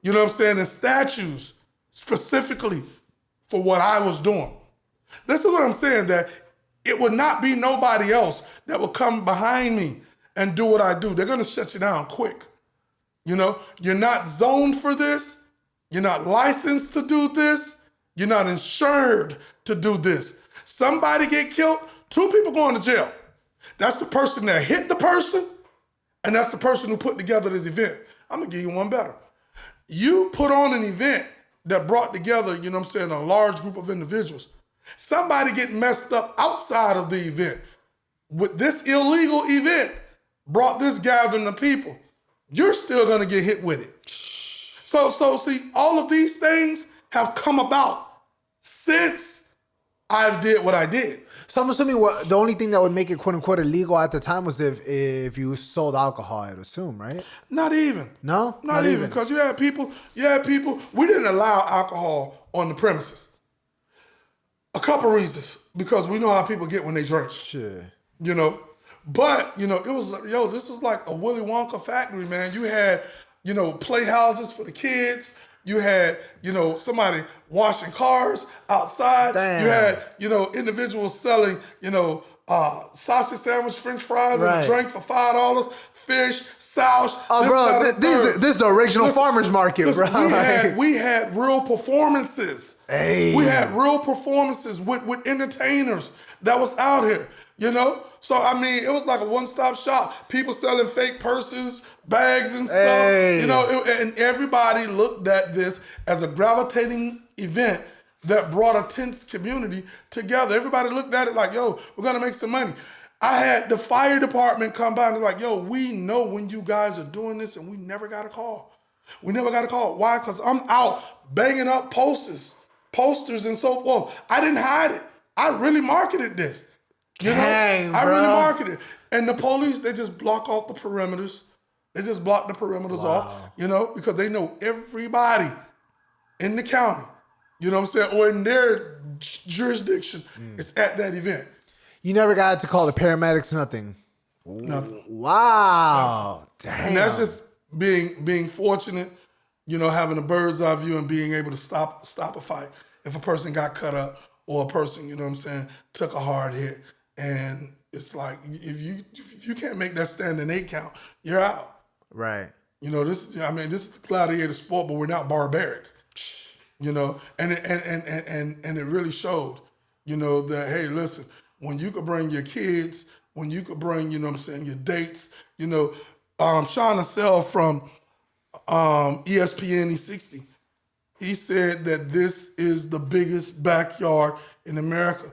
A: you know what I'm saying, and statutes specifically for what I was doing. This is what I'm saying, that it would not be nobody else that would come behind me and do what I do. They're gonna shut you down quick. You know, you're not zoned for this. You're not licensed to do this. You're not insured to do this. Somebody get killed, 2 people going to jail. That's the person that hit the person, and that's the person who put together this event. I'm gonna give you one better. You put on an event that brought together, you know what I'm saying, a large group of individuals. Somebody get messed up outside of the event. With this illegal event, brought this gathering of people. You're still gonna get hit with it. So see, all of these things have come about since I did what I did.
B: So I'm assuming the only thing that would make it quote unquote illegal at the time was if you sold alcohol, I'd assume, right?
A: Not even.
B: No?
A: Not even. Because you had people, we didn't allow alcohol on the premises. A couple reasons. Because we know how people get when they drink.
B: Sure.
A: You know? But, you know, it was, this was like a Willy Wonka factory, man. You had, playhouses for the kids. You had, somebody washing cars outside.
B: Damn.
A: You had, individuals selling, sausage sandwich, French fries, and a drink for $5. Fish, sauce.
B: Oh, bro, this is the original farmer's market, bro.
A: We had real performances.
B: Hey.
A: We had real performances with entertainers that was out here, So, I mean, it was like a one-stop shop. People selling fake purses, bags and stuff,
B: Hey.
A: And everybody looked at this as a gravitating event that brought a tense community together. Everybody looked at it like, yo, we're going to make some money. I had the fire department come by and like, yo, we know when you guys are doing this, and we never got a call. We never got a call. Why? Because I'm out banging up posters and so forth. I didn't hide it. I really marketed this.
B: Dang,
A: I
B: bro.
A: really marketed it. And the police, they just block off the perimeters. They just block the perimeters off, because they know everybody in the county, you know what I'm saying, or in their jurisdiction is at that event.
B: You never got to call the paramedics, nothing.
A: Nothing.
B: Wow.
A: Nothing.
B: Damn.
A: And that's just being fortunate, having a bird's eye view and being able to stop a fight. If a person got cut up or a person, took a hard hit, and it's like if you can't make that standing 8 count, you're out.
B: Right.
A: This is a gladiator sport, but we're not barbaric. And it really showed, that hey, listen, when you could bring your kids, when you could bring, your dates, Sean Assell from ESPN E60, he said that this is the biggest backyard in America.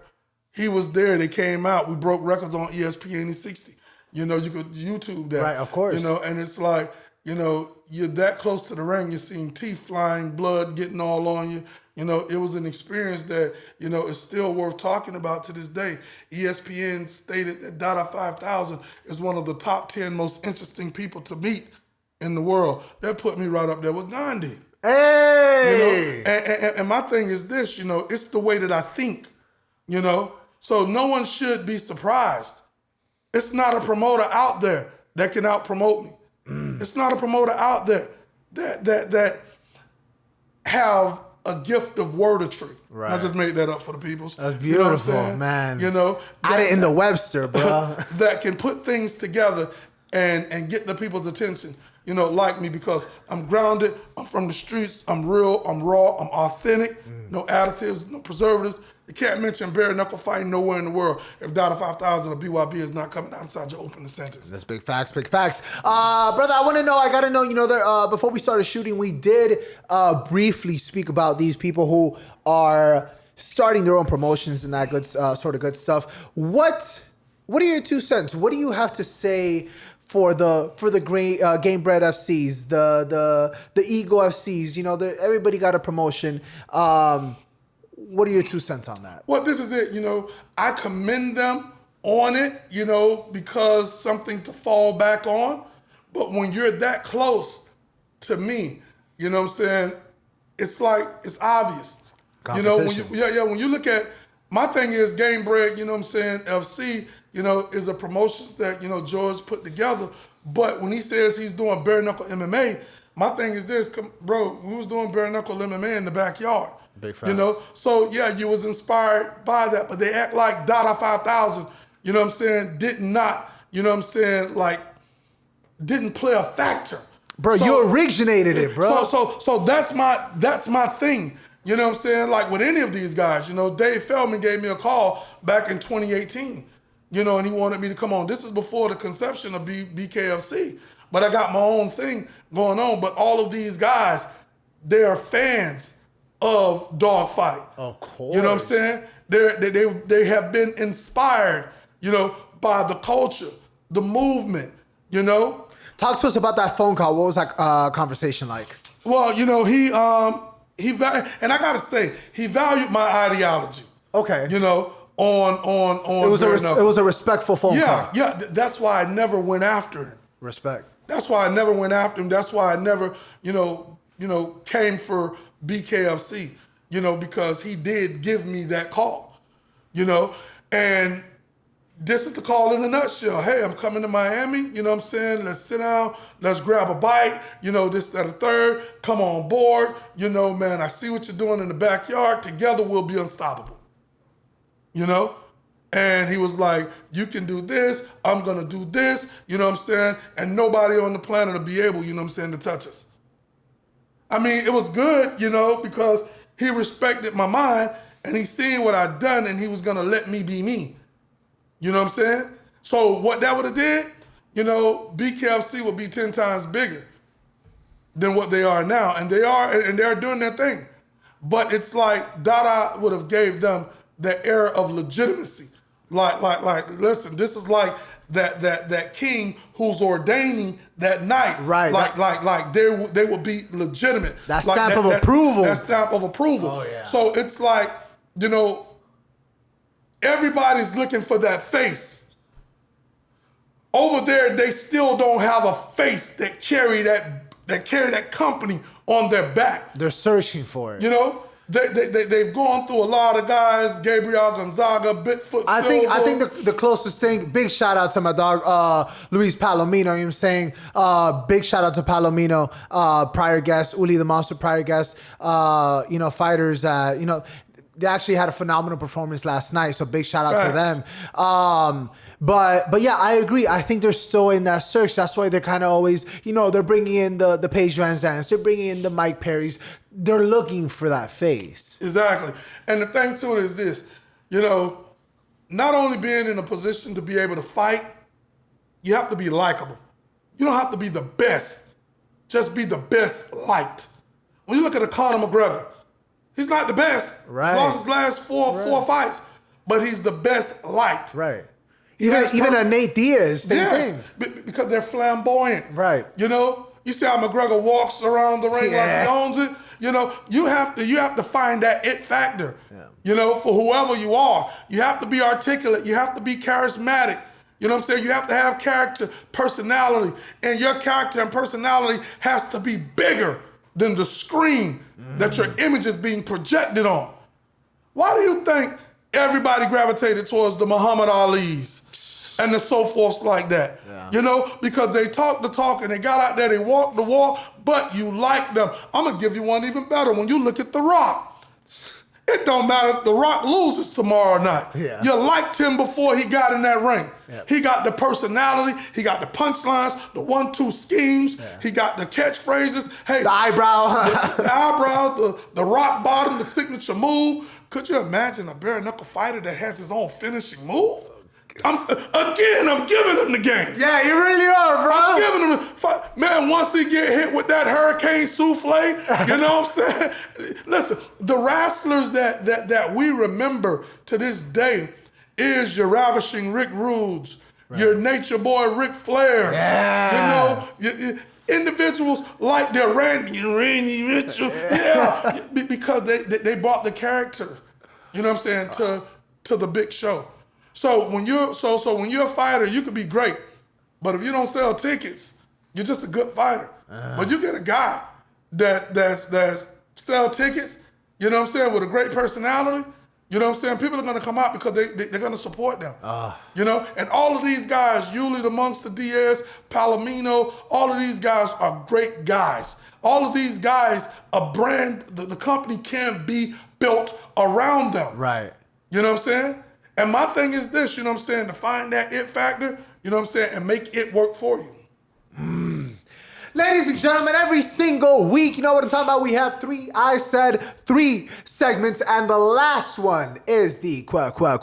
A: He was there. They came out. We broke records on ESPN E60. You could YouTube that.
B: Right, of course.
A: And it's like, you're that close to the ring. You're seeing teeth flying, blood getting all on you. It was an experience that, is still worth talking about to this day. ESPN stated that Dada 5000 is one of the top 10 most interesting people to meet in the world. That put me right up there with Gandhi.
B: Hey!
A: And my thing is this, it's the way that I think, So no one should be surprised. It's not a promoter out there that can out-promote me. It's not a promoter out there that have a gift of wordetry.
B: Right.
A: I just made that up for the peoples.
B: That's beautiful, man. Add it in the Webster, bro.
A: That can put things together and get the people's attention. Like me, because I'm grounded, I'm from the streets, I'm real, I'm raw, I'm authentic, no additives, no preservatives. You can't mention bare knuckle fighting nowhere in the world if Dada 5000 or BYB is not coming outside your opening sentence.
B: That's big facts, big facts. Brother, I gotta know, before we started shooting, we did briefly speak about these people who are starting their own promotions and that good sort of good stuff. What are your 2 cents? What do you have to say for the Game Bread FCs, the Ego FCs? Everybody got a promotion. What are your 2 cents on that?
A: Well, this is it. I commend them on it, because something to fall back on. But when you're that close to me, what I'm saying, it's like, it's obvious.
B: Competition.
A: When you look at, my thing is Game Bread, FC, is a promotion that, George put together. But when he says he's doing bare knuckle MMA, my thing is this, bro, we was doing bare knuckle MMA in the backyard.
B: Big facts.
A: So yeah, you was inspired by that, but they act like Dada 5000, did not, didn't play a factor.
B: Bro,
A: So-
B: you originated it, bro.
A: So that's my thing. Like with any of these guys, Dave Feldman gave me a call back in 2018, and he wanted me to come on. This is before the conception of BKFC, but I got my own thing going on. But all of these guys, they are fans of Dawg Fight.
B: Of course.
A: You know what I'm saying? They have been inspired, by the culture, the movement,
B: Talk to us about that phone call. What was that conversation like?
A: Well, he and I gotta say, he valued my ideology.
B: Okay.
A: On
B: It was a respectful phone call.
A: Yeah, that's why I never went after him.
B: Respect.
A: That's why I never went after him. That's why I never, came for BKFC, because he did give me that call, and this is the call in a nutshell. Hey, I'm coming to Miami, you know what I'm saying? Let's sit down, let's grab a bite, you know, this, that, a third, come on board. You know, man, I see what you're doing in the backyard. Together we'll be unstoppable, you know? And he was like, you can do this, I'm gonna do this, you know what I'm saying? And nobody on the planet will be able, you know what I'm saying, to touch us. I mean, it was good, you know, because he respected my mind and he seen what I'd done and he was gonna let me be me. You know what I'm saying? So what that would have did, you know, BKFC would be 10 times bigger than what they are now. And they're doing their thing. But it's like Dada would have gave them that era of legitimacy. Like, listen, this is like that king who's ordaining that night.
B: Right.
A: Like they will be legitimate.
B: That
A: like
B: stamp of approval.
A: That stamp of approval.
B: Oh, yeah.
A: So it's like, you know, everybody's looking for that face. Over there, they still don't have a face that carry that company on their back.
B: They're searching for it.
A: You know? They've gone through a lot of guys, Gabriel Gonzaga, Bigfoot
B: I
A: Silva.
B: think the closest thing, big shout out to my dog, Luis Palomino, you know what I'm saying? Big shout out to Palomino, prior guest, Uli the Monster, prior guest, you know, fighters, you know, they actually had a phenomenal performance last night, so big shout out to them. But yeah, I agree. I think they're still in that search. That's why they're kind of always, you know, they're bringing in the Paige Van Zandts, they're bringing in the Mike Perrys. They're looking for that face.
A: Exactly. And the thing to it is this, you know, not only being in a position to be able to fight, you have to be likable. You don't have to be the best. Just be the best liked. When you look at a Conor McGregor, he's not the best.
B: Right.
A: He's lost his last four fights, but he's the best liked.
B: Right. Even a Nate Diaz, same thing.
A: Because they're flamboyant.
B: Right.
A: You know, you see how McGregor walks around the ring like he owns it. You know, you have to find that it factor. Yeah. You know, for whoever you are, you have to be articulate. You have to be charismatic. You know what I'm saying? You have to have character, personality, and your character and personality has to be bigger than the screen that your image is being projected on. Why do you think everybody gravitated towards the Muhammad Alis and the so forths like that? Yeah. You know, because they talk the talk and they got out there, they walk the walk, but you like them. I'm going to give you one even better. When you look at The Rock, it don't matter if The Rock loses tomorrow night. Yeah. You liked him before he got in that ring. Yeah. He got the personality, he got the punchlines, the 1-2 schemes, he got the catchphrases. Hey,
B: the eyebrow.
A: the eyebrow, the rock bottom, the signature move. Could you imagine a bare knuckle fighter that has his own finishing move? I'm giving him the game.
B: Yeah, you really are, bro.
A: I'm giving him man, once he get hit with that hurricane souffle, you know what I'm saying? Listen, the wrestlers that we remember to this day is your ravishing Rick Rudes, your nature boy Ric Flair. Yeah. You know, individuals like their Randy Mitchell. Yeah. Because they brought the character, you know what I'm saying, to the big show. So when you're a fighter, you could be great, but if you don't sell tickets, you're just a good fighter. But you get a guy that's sell tickets, you know what I'm saying, with a great personality, you know what I'm saying. People are gonna come out because they're gonna support them. You know, and all of these guys, Yuli the Monster Diaz, Palomino, all of these guys are great guys. All of these guys, a brand, the company can be built around them.
B: Right.
A: You know what I'm saying? And my thing is this, you know what I'm saying, to find that it factor, you know what I'm saying, and make it work for you.
B: Ladies and gentlemen, every single week, you know what I'm talking about? We have three segments, and the last one is the quest for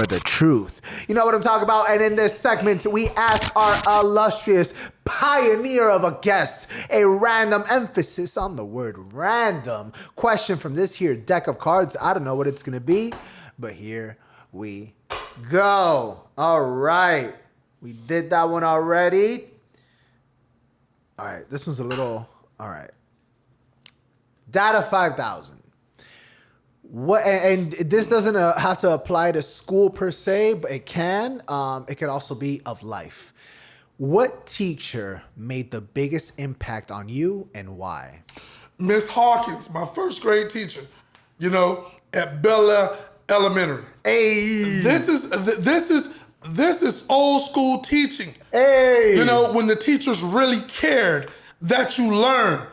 B: the truth. You know what I'm talking about? And in this segment, we ask our illustrious pioneer of a guest a random emphasis on the word random question from this here deck of cards. I don't know what it's gonna be, but here we go. All right. We did that one already. All right. This one's a little, all right. Dada 5000. What, and this doesn't have to apply to school per se, but it can. It could also be of life. What teacher made the biggest impact on you and why?
A: Miss Hawkins, my first grade teacher, you know, at Bellator elementary.
B: Hey.
A: This is old school teaching.
B: Hey.
A: You know, when the teachers really cared that you learn.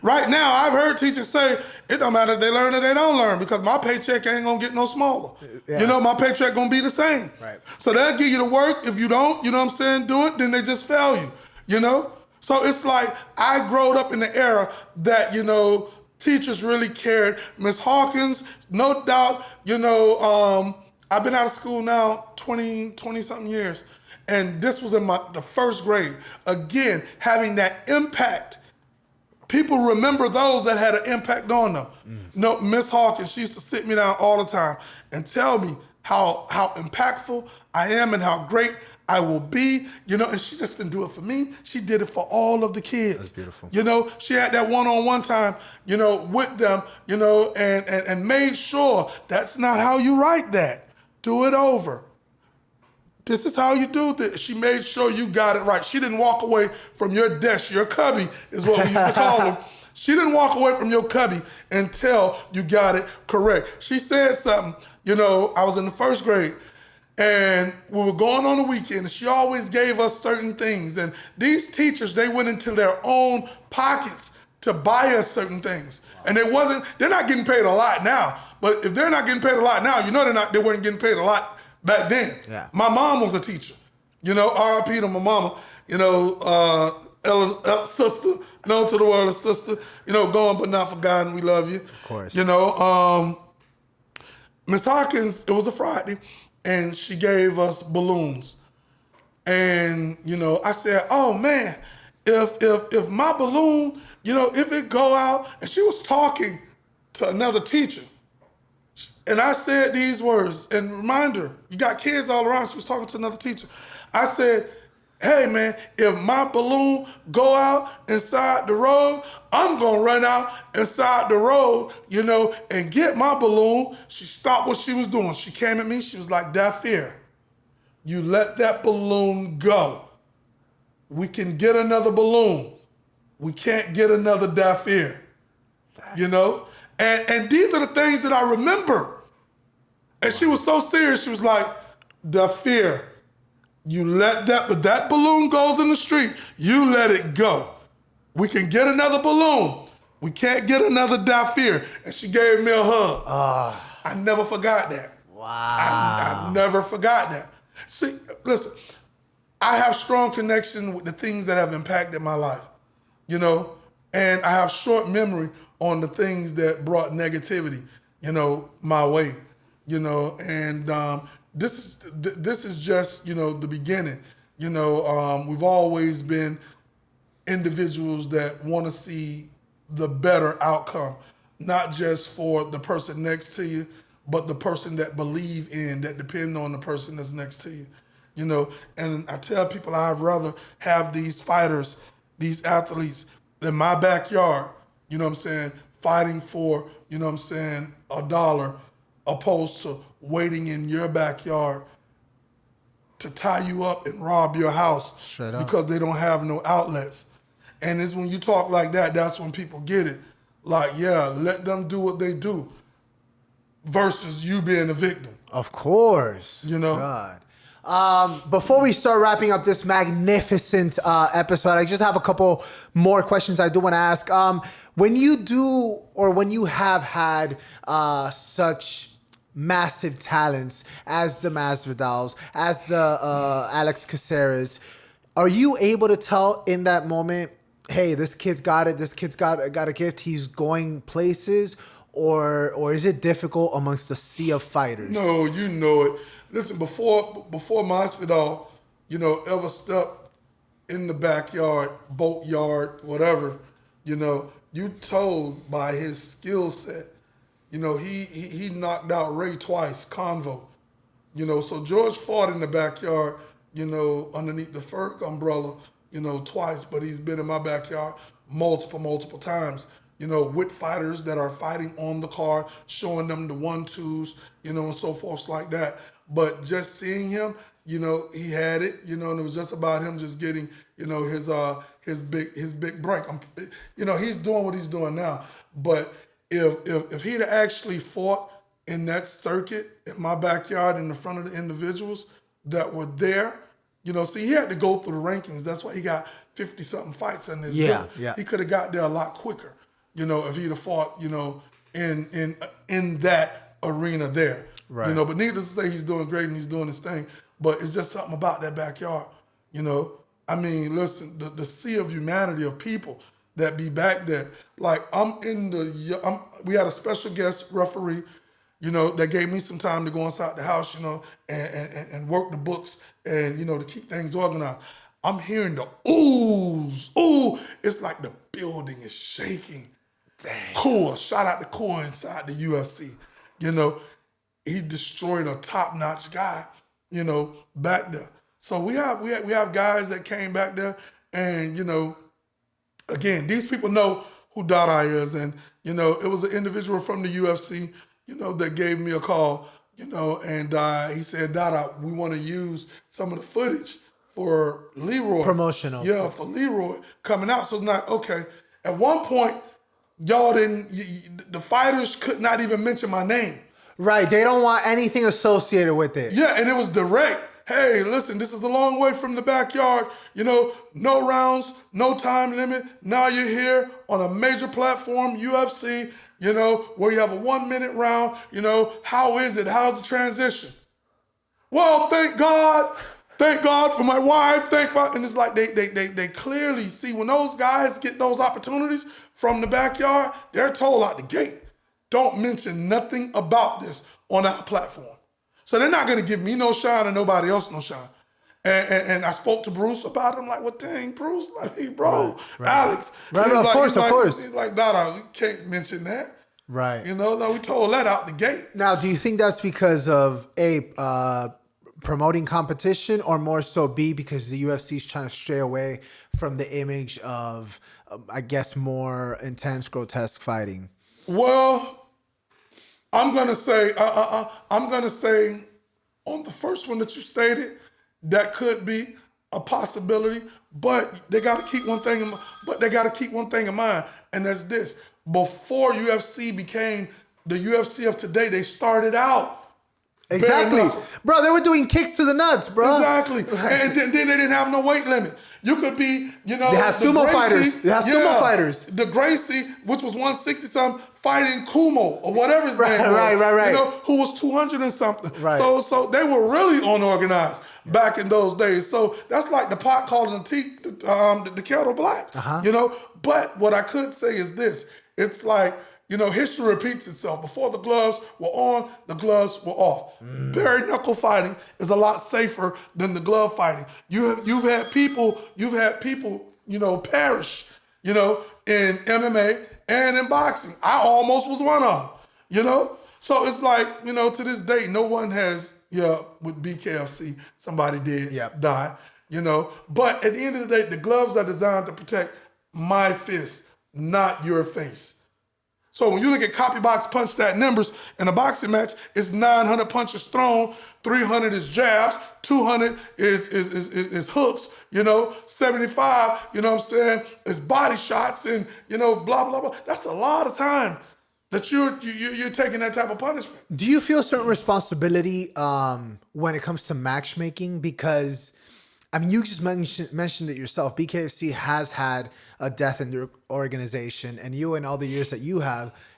A: Right now, I've heard teachers say, it don't matter if they learn or they don't learn because my paycheck ain't gonna get no smaller.
B: Yeah.
A: You know, my paycheck gonna be the same.
B: Right.
A: So they'll give you the work. If you don't, you know what I'm saying, do it, then they just fail you, you know? So it's like, I growed up in the era that, you know, teachers really cared. Miss Hawkins, no doubt, you know, I've been out of school now 20 something years. And this was in the first grade. Again, having that impact. People remember those that had an impact on them. No, Miss Hawkins, she used to sit me down all the time and tell me how impactful I am and how great I will be, you know, and she just didn't do it for me. She did it for all of the kids.
B: That's beautiful.
A: You know, she had that one-on-one time, you know, with them, you know, and made sure that's not how you write that. Do it over. This is how you do this. She made sure you got it right. She didn't walk away from your desk, your cubby is what we used to call them. She didn't walk away from your cubby until you got it correct. She said something, you know, I was in the first grade and we were going on the weekend and she always gave us certain things. And these teachers, they went into their own pockets to buy us certain things. And they're not getting paid a lot now. But if they're not getting paid a lot now, you know they weren't getting paid a lot back then.
B: Yeah.
A: My mom was a teacher. You know, R.I.P. to my mama. You know, sister, known to the world as sister. You know, gone but not forgotten. We love you. Of
B: course.
A: You know, Miss Hawkins, it was a Friday, and she gave us balloons. And, you know, I said, oh man, if my balloon, you know, if it go out, and she was talking to another teacher. And I said these words, and reminder, you got kids all around, she was talking to another teacher. I said, hey man, if my balloon go out inside the road, I'm gonna run out inside the road, you know, and get my balloon. She stopped what she was doing. She came at me, she was like, Dafir, you let that balloon go. We can get another balloon. We can't get another Dafir, you know? And these are the things that I remember. And she was so serious, she was like, Dafir, you let that balloon goes in the street, you let it go. We can get another balloon. We can't get another Dafir. And she gave me a hug. I never forgot that.
B: Wow.
A: I never forgot that. See, listen, I have strong connection with the things that have impacted my life, you know, and I have short memory on the things that brought negativity, you know, my way, you know, and this is just, you know, the beginning. You know, we've always been individuals that want to see the better outcome, not just for the person next to you, but the person that believe in, that depend on the person that's next to you, you know. And I tell people I'd rather have these fighters, these athletes in my backyard, you know what I'm saying, fighting for, you know what I'm saying, $1, opposed to waiting in your backyard to tie you up and rob your house
B: Straight up.
A: because they don't have no outlets. And it's when you talk like that, that's when people get it. Like, yeah, let them do what they do versus you being a victim.
B: Of course.
A: You know?
B: God. Before we start wrapping up this magnificent episode, I just have a couple more questions I do want to ask. When you do, or when you have had such massive talents as the Masvidals, as the Alex Caceres, are you able to tell in that moment, hey, this kid's got it, this kid's got a gift, he's going places, or is it difficult amongst the sea of fighters?
A: No, you know it. Listen, before Masvidal, you know, ever stepped in the backyard, boat yard, whatever, you know, you told by his skill set. You know, he knocked out Ray twice, Convo. You know, so George fought in the backyard, you know, underneath the Ferg umbrella, you know, twice, but he's been in my backyard multiple times, you know, with fighters that are fighting on the card, showing them the 1-2s, you know, and so forth like that. But just seeing him, you know, he had it, you know, and it was just about him just getting, you know, his big break. You know, he's doing what he's doing now. But if he'd actually fought in that circuit in my backyard in the front of the individuals that were there. See, he had to go through the rankings. That's why he got 50-something fights in his belt.
B: Yeah.
A: He could have got there a lot quicker, if he'd have fought, in that arena there.
B: Right.
A: But needless to say, he's doing great and he's doing his thing. But it's just something about that backyard, I mean, listen, the sea of humanity of people that be back there. Like, we had a special guest referee, that gave me some time to go inside the house, and work the books and, to keep things organized. I'm hearing the oohs. Ooh, it's like the building is shaking. Dang. Cool. Shout out to Core inside the UFC. He destroyed a top-notch guy, back there. So we have guys that came back there, and again, these people know who Dada is, and it was an individual from the UFC, that gave me a call, and he said, Dada, we want to use some of the footage for Leroy.
B: Promotional.
A: Yeah, for Leroy coming out. So it's not, okay. At one point, y'all the fighters could not even mention my name.
B: Right, they don't want anything associated with it.
A: Yeah, and it was direct. Hey, listen, this is a long way from the backyard. No rounds, no time limit. Now you're here on a major platform, UFC, where you have a 1-minute round. How is it? How's the transition? Well, thank God. Thank God for my wife. Thank God. And it's like they clearly see when those guys get those opportunities from the backyard, they're told out the gate, don't mention nothing about this on our platform. So they're not going to give me no shine and nobody else no shine. And I spoke to Bruce about it. I'm like, well, dang, Bruce, like, hey, bro,
B: right.
A: Alex.
B: Right, of course.
A: He's like, Dada, we can't mention that.
B: Right.
A: No, we told that out the gate.
B: Now, do you think that's because of promoting competition, or more so B, because the UFC is trying to stray away from the image of, I guess, more intense, grotesque fighting?
A: Well, I'm gonna say on the first one that you stated, that could be a possibility, but they got to keep one thing in mind, and that's this: before UFC became the UFC of today, they started out.
B: Exactly. Bro, they were doing kicks to the nuts, bro.
A: Exactly. Right. And then they didn't have no weight limit. You could be,
B: They have sumo fighters. They have sumo fighters.
A: The Gracie, which was 160-something, fighting Kumo or whatever his name was.
B: Right.
A: Who was 200 and something.
B: Right.
A: So they were really unorganized back in those days. So that's like the pot calling the kettle black. But what I could say is this. It's like, history repeats itself. Before the gloves were on, the gloves were off. Bare knuckle fighting is a lot safer than the glove fighting. You've had people, perish, in MMA and in boxing. I almost was one of them, So it's like, to this day, no one has, with BKFC, somebody did die, But at the end of the day, the gloves are designed to protect my fist, not your face. So when you look at copy box punch stat numbers in a boxing match, it's 900 punches thrown, 300 is jabs, 200 is hooks, 75, is body shots, and blah blah blah. That's a lot of time that you're taking that type of punishment.
B: Do you feel a certain responsibility when it comes to matchmaking? Because you just mentioned it yourself. BKFC has had a death in their organization, and you, in all the years that you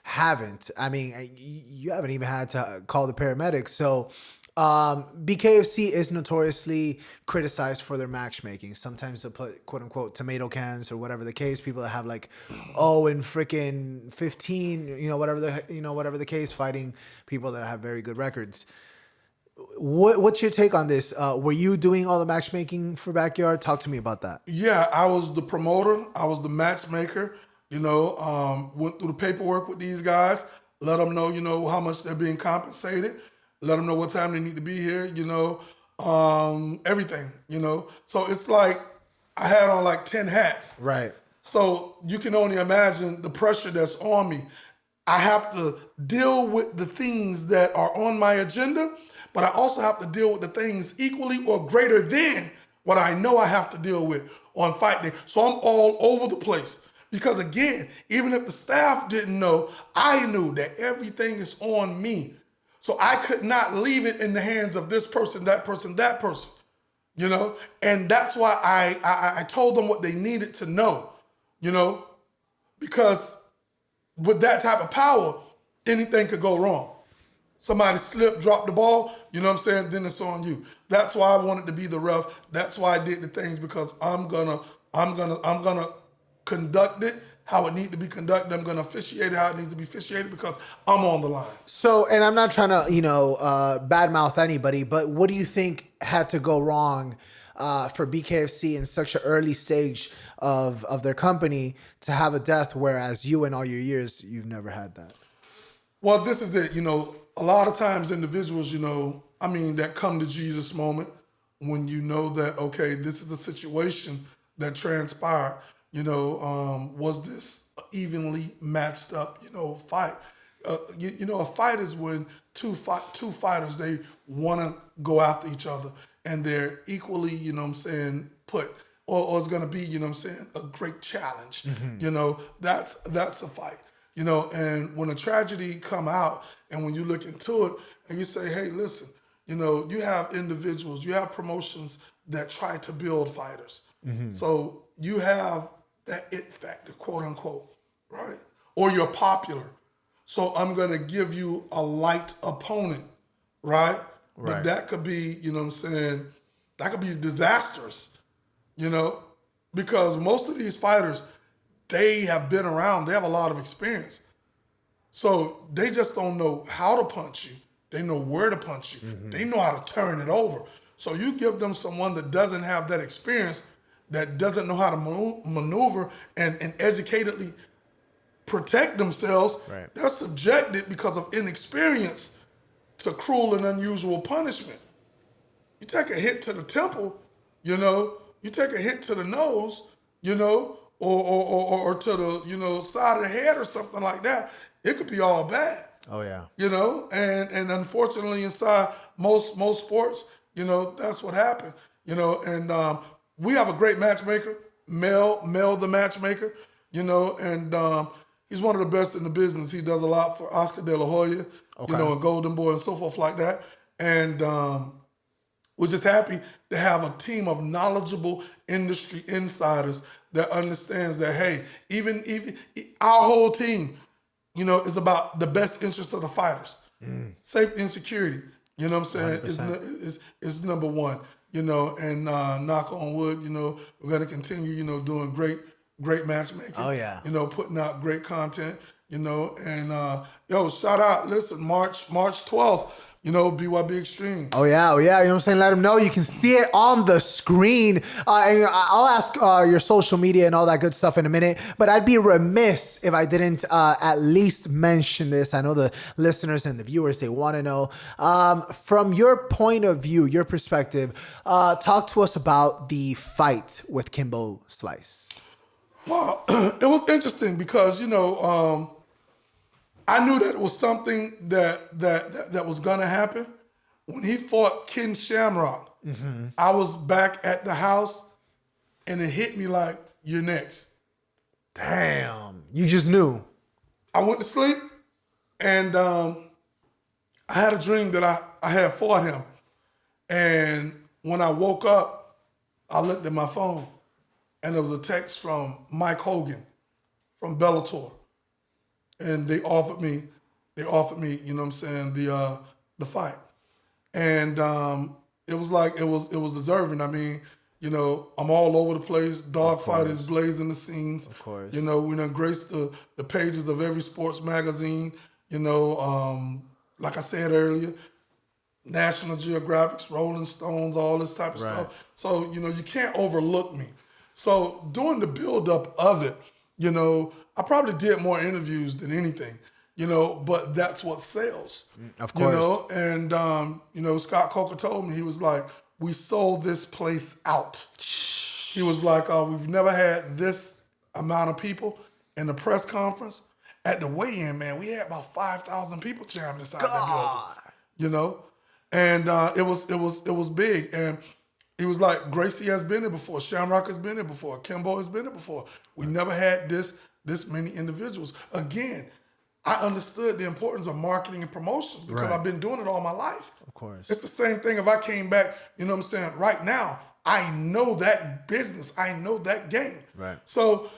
B: haven't. You haven't even had to call the paramedics. So BKFC is notoriously criticized for their matchmaking. Sometimes they put quote unquote tomato cans or whatever the case. People that have like, in freaking 15, whatever the case, fighting people that have very good records. What's your take on this? Were you doing all the matchmaking for Backyard? Talk to me about that.
A: Yeah, I was the promoter. I was the matchmaker. Went through the paperwork with these guys. Let them know, how much they're being compensated. Let them know what time they need to be here. Everything. So it's like I had on like 10 hats.
B: Right.
A: So you can only imagine the pressure that's on me. I have to deal with the things that are on my agenda, but I also have to deal with the things equally or greater than what I know I have to deal with on fight day. So I'm all over the place. Because again, even if the staff didn't know, I knew that everything is on me So I could not leave it in the hands of this person, that person, that person, you know? And that's why I told them what they needed to know, you know? Because with that type of power, anything could go wrong. Somebody slipped, dropped the ball, you know what I'm saying? Then it's on you. That's why I wanted to be the ref. That's why I did the things, because I'm gonna conduct it how it needs to be conducted. I'm gonna officiate it how it needs to be officiated because I'm on the line.
B: So, and I'm not trying to, badmouth anybody, but what do you think had to go wrong for BKFC in such an early stage of their company to have a death, whereas you in all your years, you've never had that?
A: Well, this is it. A lot of times individuals, that come to Jesus moment when you know that, okay, this is a situation that transpired, was this evenly matched up, fight? A fight is when two fighters, they want to go after each other and they're equally, put, or it's going to be, a great challenge. Mm-hmm. That's a fight. And when a tragedy come out and when you look into it and you say, hey, listen, you have individuals, you have promotions that try to build fighters. Mm-hmm. So you have that it factor, quote unquote, right? Or you're popular. So I'm going to give you a light opponent, right? But that could be, that could be disastrous, because most of these fighters, they have been around, they have a lot of experience. So they just don't know how to punch you. They know where to punch you. Mm-hmm. They know how to turn it over. So you give them someone that doesn't have that experience, that doesn't know how to maneuver and educatedly protect themselves, they're subjected because of inexperience to cruel and unusual punishment. You take a hit to the temple, you take a hit to the nose, or to the, side of the head or something like that, it could be all bad.
B: Oh yeah.
A: And unfortunately inside most sports, that's what happened. And we have a great matchmaker, Mel the matchmaker, and he's one of the best in the business. He does a lot for Oscar De La Hoya, and Golden Boy and so forth like that. And we're just happy to have a team of knowledgeable industry insiders that understands that, hey, even our whole team, is about the best interests of the fighters. Safety and security, you know what I'm saying, is number one, and knock on wood, we're going to continue, doing great matchmaking. Oh, yeah. Putting out great content, and shout out, listen, March 12th, BYB Extreme.
B: Oh yeah. You know what I'm saying? Let them know. You can see it on the screen. And I'll ask your social media and all that good stuff in a minute, but I'd be remiss if I didn't at least mention this. I know the listeners and the viewers, they want to know. From your point of view, your perspective, talk to us about the fight with Kimbo Slice.
A: Well, it was interesting because, I knew that it was something that was gonna happen. When he fought Ken Shamrock, I was back at the house and it hit me like, you're next.
B: Damn. You just knew.
A: I went to sleep and I had a dream that I had fought him. And when I woke up, I looked at my phone and there was a text from Mike Hogan from Bellator. And they offered me, you know what I'm saying, the fight. And it was like, it was deserving. I mean, I'm all over the place. Dawg Fight is blazing the scenes. Of course. We done graced the pages of every sports magazine. Like I said earlier, National Geographic, Rolling Stones, all this type of stuff. So, you can't overlook me. So during the buildup of it, I probably did more interviews than anything, but that's what sells. Of course. And, Scott Coker told me, he was like, we sold this place out. He was like, we've never had this amount of people in the press conference. At the weigh-in, man, we had about 5,000 people jammed inside that building, And it was big. And he was like, Gracie has been there before. Shamrock has been there before. Kimbo has been there before. We never had this many individuals. Again, I understood the importance of marketing and promotions because I've been doing it all my life.
B: Of course.
A: It's the same thing if I came back, you know what I'm saying? Right now, I know that business. I know that game.
B: Right.
A: So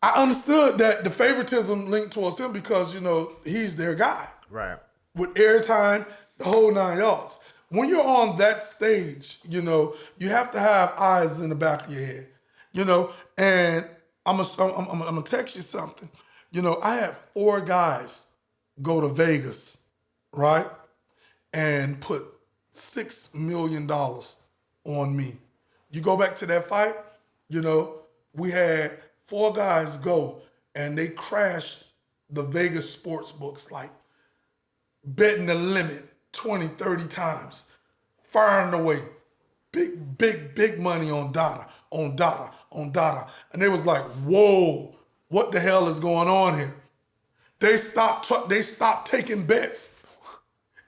A: I understood that the favoritism linked towards him because, you know, he's their guy.
B: Right.
A: With airtime, the whole 9 yards. When you're on that stage, you know, you have to have eyes in the back of your head, you know, and I'm gonna text you something. You know, I had 4 guys go to Vegas, right, and put $6 million on me. You go back to that fight, you know, we had 4 guys go and they crashed the Vegas sports books, like betting the limit 20, 30 times, firing away. Big money on Dada, on Dada, on Dada. And they was like, whoa, what the hell is going on here? They stopped taking bets.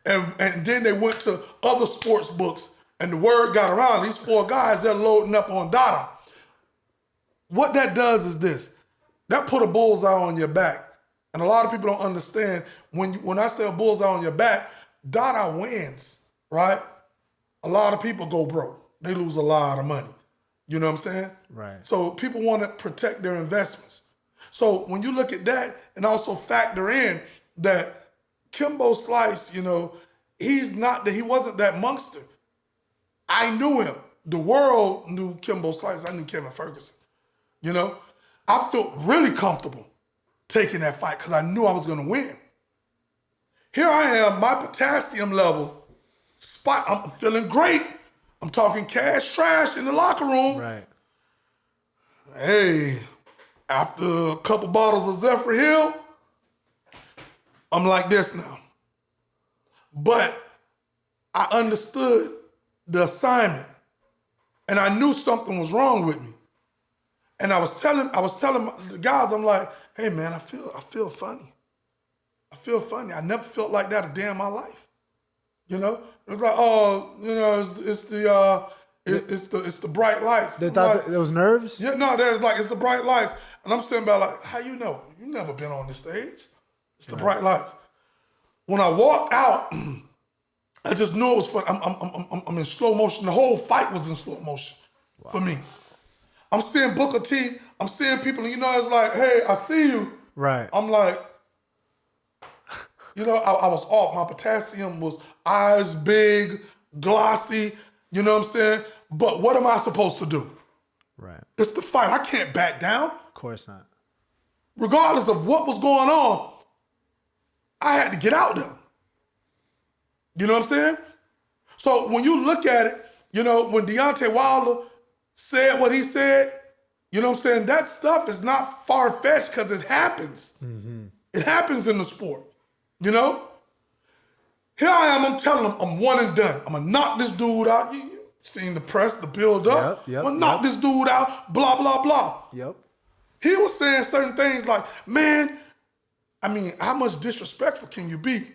A: And then they went to other sports books and the word got around. These 4 guys, they're loading up on Dada. What that does is this. That put a bullseye on your back. And a lot of people don't understand when I say a bullseye on your back, Dada wins, right? A lot of people go broke. They lose a lot of money. You know what I'm saying?
B: Right.
A: So people want to protect their investments. So when you look at that and also factor in that Kimbo Slice, you know, he wasn't that monster. I knew him. The world knew Kimbo Slice. I knew Kevin Ferguson. You know, I felt really comfortable taking that fight because I knew I was going to win. Here I am, my potassium level spot. I'm feeling great. I'm talking cash trash in the locker room.
B: Right.
A: Hey, after a couple bottles of Zephyr Hill, I'm like this now. But I understood the assignment, and I knew something was wrong with me. And I was telling the guys, I'm like, hey man, I feel funny. I feel funny. I never felt like that a day in my life. You know, it was like, oh, you know, it's the bright lights.
B: They thought
A: like,
B: there was nerves?
A: Yeah, no, there's like, it's the bright lights. And I'm sitting back like, how you know? You never been on this stage. It's the bright lights. When I walked out, I just knew it was fun. I'm in slow motion. The whole fight was in slow motion for me. I'm seeing Booker T. I'm seeing people, and you know, it's like, hey, I see you.
B: Right.
A: I'm like, you know, I was off. My potassium was eyes big, glossy, you know what I'm saying? But what am I supposed to do?
B: Right.
A: It's the fight. I can't back down.
B: Of course not.
A: Regardless of what was going on, I had to get out there. You know what I'm saying? So when you look at it, you know, when Deontay Wilder said what he said, you know what I'm saying? That stuff is not far-fetched because it happens. Mm-hmm. It happens in the sport, you know? Here I am, I'm telling him I'm one and done. I'm going to knock this dude out. You seen the press, the build up.
B: Yep,
A: I'm going to knock this dude out, blah, blah, blah.
B: Yep.
A: He was saying certain things like, man, I mean, how much disrespectful can you be?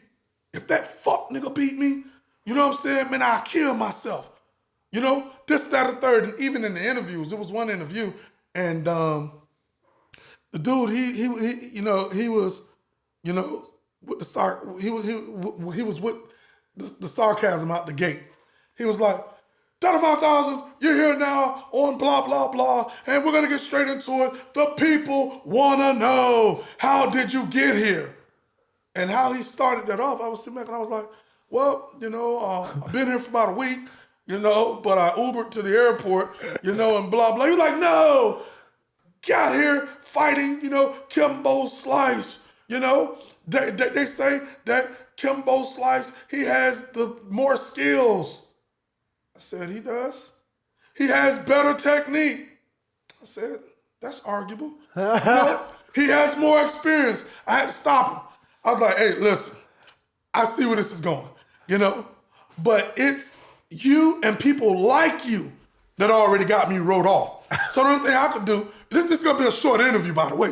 A: If that fuck nigga beat me, you know what I'm saying? Man, I'll kill myself. You know, this, that, or third. And even in the interviews, it was one interview, and the dude, he was, you know, with the he was with the sarcasm out the gate. He was like, Dada 5000, you're here now on blah, blah, blah, and we're going to get straight into it. The people want to know, how did you get here? And how he started that off, I was sitting back and I was like, well, you know, I've been here for about a week, you know, but I Ubered to the airport, you know, and blah, blah. He was like, no, got here fighting, you know, Kimbo Slice, you know. They say that Kimbo Slice, he has the more skills. I said, he does. He has better technique. I said, that's arguable. You know, he has more experience. I had to stop him. I was like, hey, listen, I see where this is going, you know, but it's you and people like you that already got me wrote off. So the only thing I could do, this is gonna be a short interview, by the way,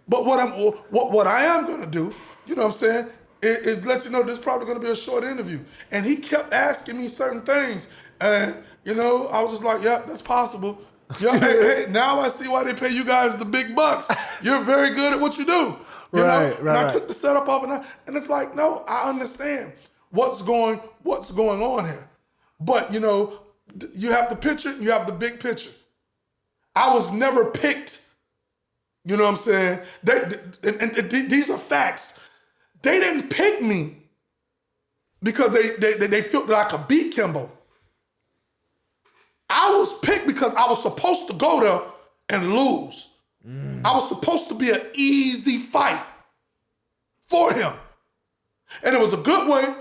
A: but what I am gonna do, you know what I'm saying, is let you know this is probably gonna be a short interview. And he kept asking me certain things, and you know, I was just like, yep, that's possible. Yo, hey, now I see why they pay you guys the big bucks. You're very good at what you do. You know?
B: Right,
A: And I
B: right.
A: took the setup off, and it's like, no, I understand what's going on here. But, you know, you have the picture, you have the big picture. I was never picked, you know what I'm saying? And these are facts. They didn't pick me because they felt that I could beat Kimbo. I was picked because I was supposed to go there and lose. I was supposed to be an easy fight for him. And it was a good way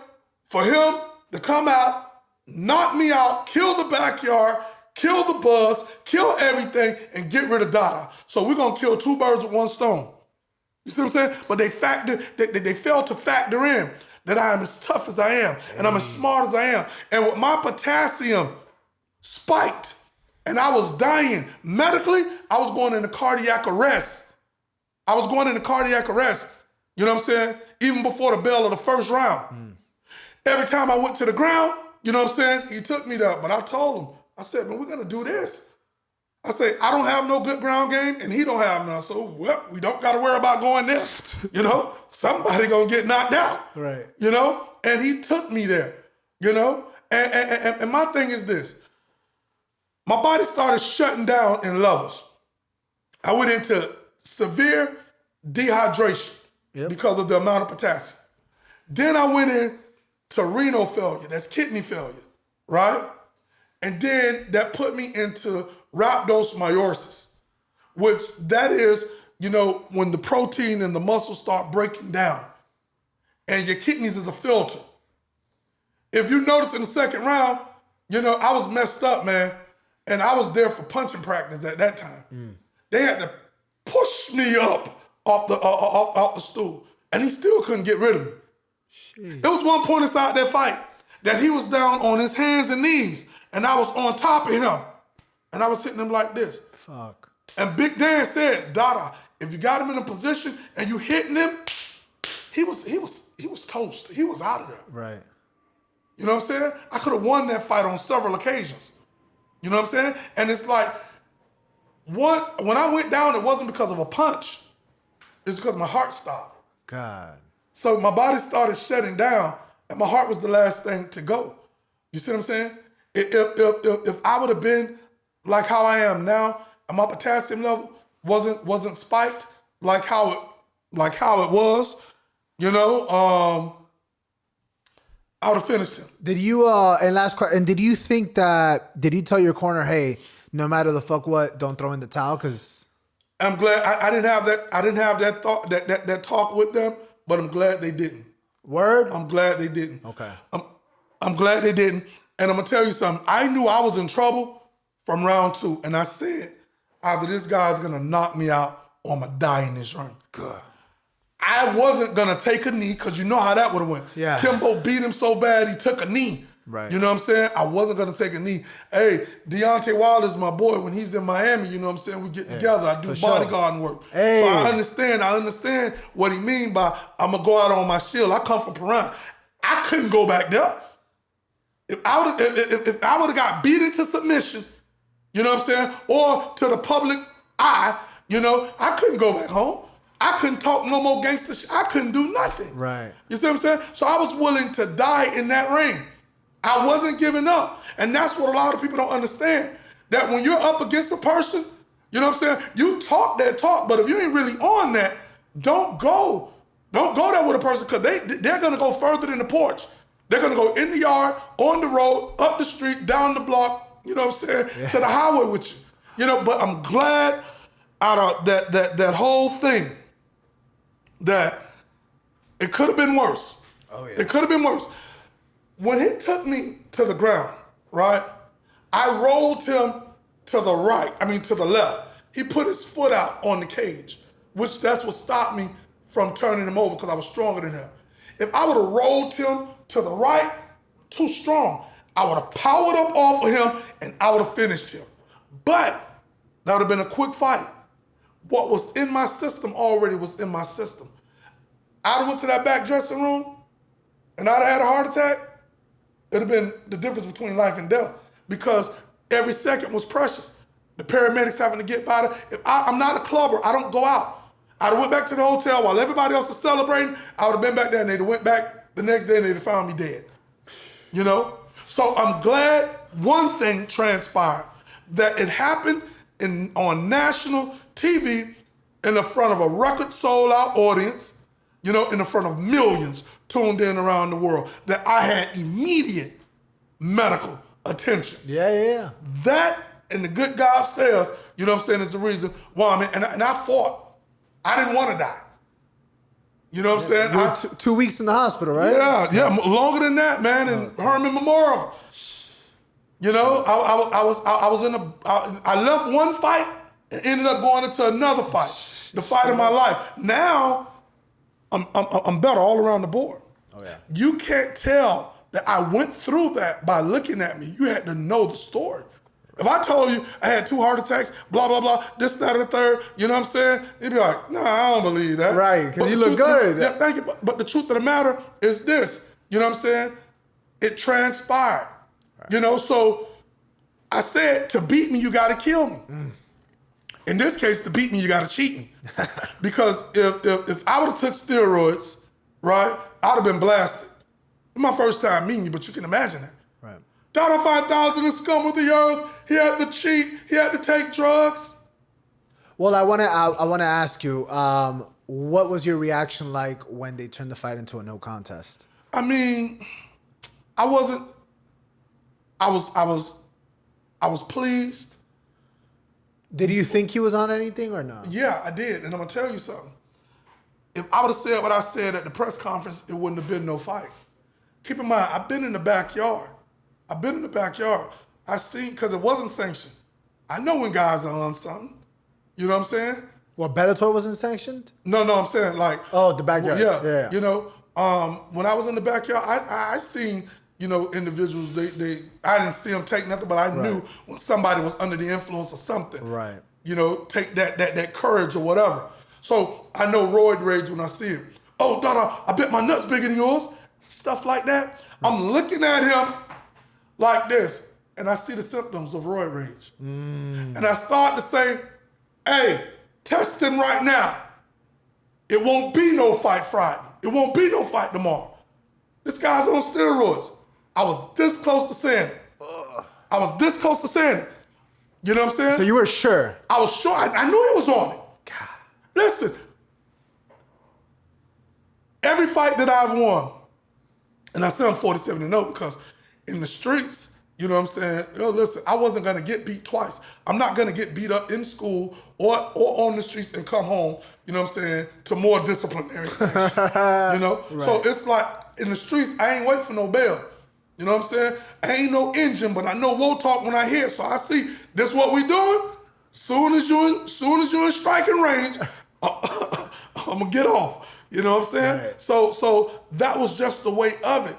A: for him to come out, knock me out, kill the backyard, kill the buzz, kill everything, and get rid of Dada. So we're gonna kill two birds with one stone. You see what I'm saying? But they failed to factor in that I am as tough as I am, and I'm as smart as I am. And with my potassium spiked, and I was dying. Medically, I was going into cardiac arrest. You know what I'm saying? Even before the bell of the first round. Every time I went to the ground, you know what I'm saying? He took me there, but I told him, I said, man, we're gonna do this. I say, I don't have no good ground game, and he don't have none, so well, we don't gotta worry about going there. You know, somebody gonna get knocked out.
B: Right.
A: You know, and he took me there, you know? And my thing is this. My body started shutting down in levels. I went into severe dehydration because of the amount of potassium. Then I went into renal failure, that's kidney failure, right? And then that put me into rhabdomyolysis, which that is, you know, when the protein and the muscles start breaking down and your kidneys is a filter. If you notice in the second round, you know, I was messed up, man. And I was there for punching practice at that time. They had to push me up off the stool, and he still couldn't get rid of me. Jeez. There was one point inside that fight that he was down on his hands and knees, and I was on top of him, and I was hitting him like this.
B: Fuck.
A: And Big Dan said, Dada, if you got him in a position and you hitting him, he was toast. He was out of there.
B: Right.
A: You know what I'm saying? I could have won that fight on several occasions. You know what I'm saying? And it's like, once, when I went down, it wasn't because of a punch. It's because my heart stopped.
B: God.
A: So my body started shutting down, and my heart was the last thing to go. You see what I'm saying? If I would have been like how I am now, and my potassium level wasn't spiked like how it was, you know, I would have finished him.
B: Did you and did you think that, did you tell your corner, hey, no matter the fuck what, don't throw in the towel? Because
A: I'm glad I didn't have that thought, that talk with them, but I'm glad they didn't.
B: Word?
A: I'm glad they didn't.
B: Okay.
A: I'm glad they didn't. And I'm gonna tell you something. I knew I was in trouble from round 2, and I said, either this guy's gonna knock me out or I'm gonna die in this ring.
B: Good.
A: I wasn't gonna take a knee, because you know how that would have went.
B: Yeah.
A: Kimbo beat him so bad he took a knee.
B: Right.
A: You know what I'm saying? I wasn't gonna take a knee. Hey, Deontay Wilder's my boy. When he's in Miami, you know what I'm saying? We get together. I do bodyguarding work.
B: Hey.
A: So I understand what he mean by I'm gonna go out on my shield. I come from Piran. I couldn't go back there. If I would have got beat into submission, you know what I'm saying? Or to the public eye, you know, I couldn't go back home. I couldn't talk no more gangster shit. I couldn't do nothing.
B: Right.
A: You see what I'm saying? So I was willing to die in that ring. I wasn't giving up. And that's what a lot of people don't understand. That when you're up against a person, you know what I'm saying? You talk that talk, but if you ain't really on that, don't go there with a person, because they're gonna go further than the porch. They're gonna go in the yard, on the road, up the street, down the block, you know what I'm saying, to the highway with you. You know, but I'm glad out of that whole thing that it could have been worse. Oh yeah. It could have been worse. When he took me to the ground, right, I rolled him to the left. He put his foot out on the cage, which that's what stopped me from turning him over, because I was stronger than him. If I would have rolled him to the right, too strong, I would have powered up off of him and I would have finished him. But that would have been a quick fight. What was in my system already was in my system. I'd have went to that back dressing room and I'd have had a heart attack. It'd have been the difference between life and death, because every second was precious. The paramedics having to get by. I'm not a clubber. I don't go out. I'd have went back to the hotel while everybody else is celebrating. I would have been back there, and they'd have went back the next day, and they'd have found me dead. You know? So I'm glad one thing transpired, that it happened on national TV in the front of a record sold-out audience, you know, in the front of millions tuned in around the world, that I had immediate medical attention.
B: Yeah.
A: That and the good God upstairs, you know what I'm saying, is the reason why I'm in. And I fought. I didn't want to die. You know what I'm saying?
B: You were 2 weeks in the hospital, right?
A: Yeah, longer than that, man. In Herman Memorial. You know, I left one fight and ended up going into another fight, the fight of my life. Now, I'm better all around the board.
B: Oh yeah.
A: You can't tell that I went through that by looking at me. You had to know the story. If I told you I had 2 heart attacks, blah, blah, blah, this, that, and the third, you know what I'm saying? You'd be like, nah, I don't believe that.
B: Right, because you look good.
A: Yeah, thank you. But the truth of the matter is this, you know what I'm saying? It transpired. Right. You know, so I said, to beat me, you got to kill me. In this case, to beat me, you got to cheat me. Because if I would have took steroids, right, I'd have been blasted. It's my first time meeting you, but you can imagine that.
B: Right.
A: Dada 5000 is scum of the earth. He had to cheat. He had to take drugs.
B: Well, I wanna ask you, what was your reaction like when they turned the fight into a no contest?
A: I mean, I was pleased.
B: Did you think he was on anything or no?
A: Yeah, I did, and I'm gonna tell you something. If I would have said what I said at the press conference, it wouldn't have been no fight. Keep in mind, I've been in the backyard. I seen, because it wasn't sanctioned. I know when guys are on something. You know what I'm saying?
B: Well, Bellator wasn't sanctioned?
A: No, I'm saying like.
B: Oh, the backyard. Yeah.
A: You know, when I was in the backyard, I seen, you know, individuals, I didn't see them take nothing, but I knew when somebody was under the influence of something.
B: Right.
A: You know, take that courage or whatever. So I know roid rage when I see it. Oh, Dada, I bet my nuts bigger than yours. Stuff like that. I'm looking at him like this, and I see the symptoms of roid rage. And I start to say, hey, test him right now. It won't be no fight Friday. It won't be no fight tomorrow. This guy's on steroids. I was this close to saying it. You know what I'm saying?
B: So you were sure?
A: I was sure. I knew he was on it.
B: God.
A: Listen, every fight that I've won, and I say I'm 47-0 because in the streets, you know what I'm saying? Yo, listen, I wasn't gonna get beat twice. I'm not gonna get beat up in school or on the streets and come home, you know what I'm saying, to more disciplinary action. You know?
B: Right.
A: So it's like in the streets, I ain't waiting for no bail. You know what I'm saying? I ain't no engine, but I know we'll talk when I hear it. So I see this what we doing. Soon as you in striking range, I'm gonna get off. You know what I'm saying?
B: Right.
A: So that was just the way of it.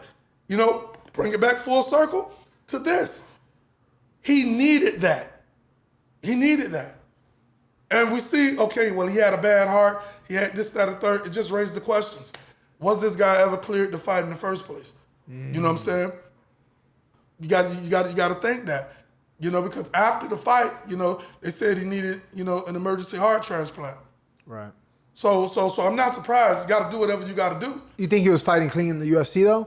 A: You know, bring it back full circle to this. He needed that. And we see, okay, well, he had a bad heart. He had this, that, and third. It just raised the questions. Was this guy ever cleared to fight in the first place? You know what I'm saying? You got to think that. You know, because after the fight, you know, they said he needed, you know, an emergency heart transplant.
B: Right.
A: So I'm not surprised. You got to do whatever you got to do.
B: You think he was fighting clean in the UFC though?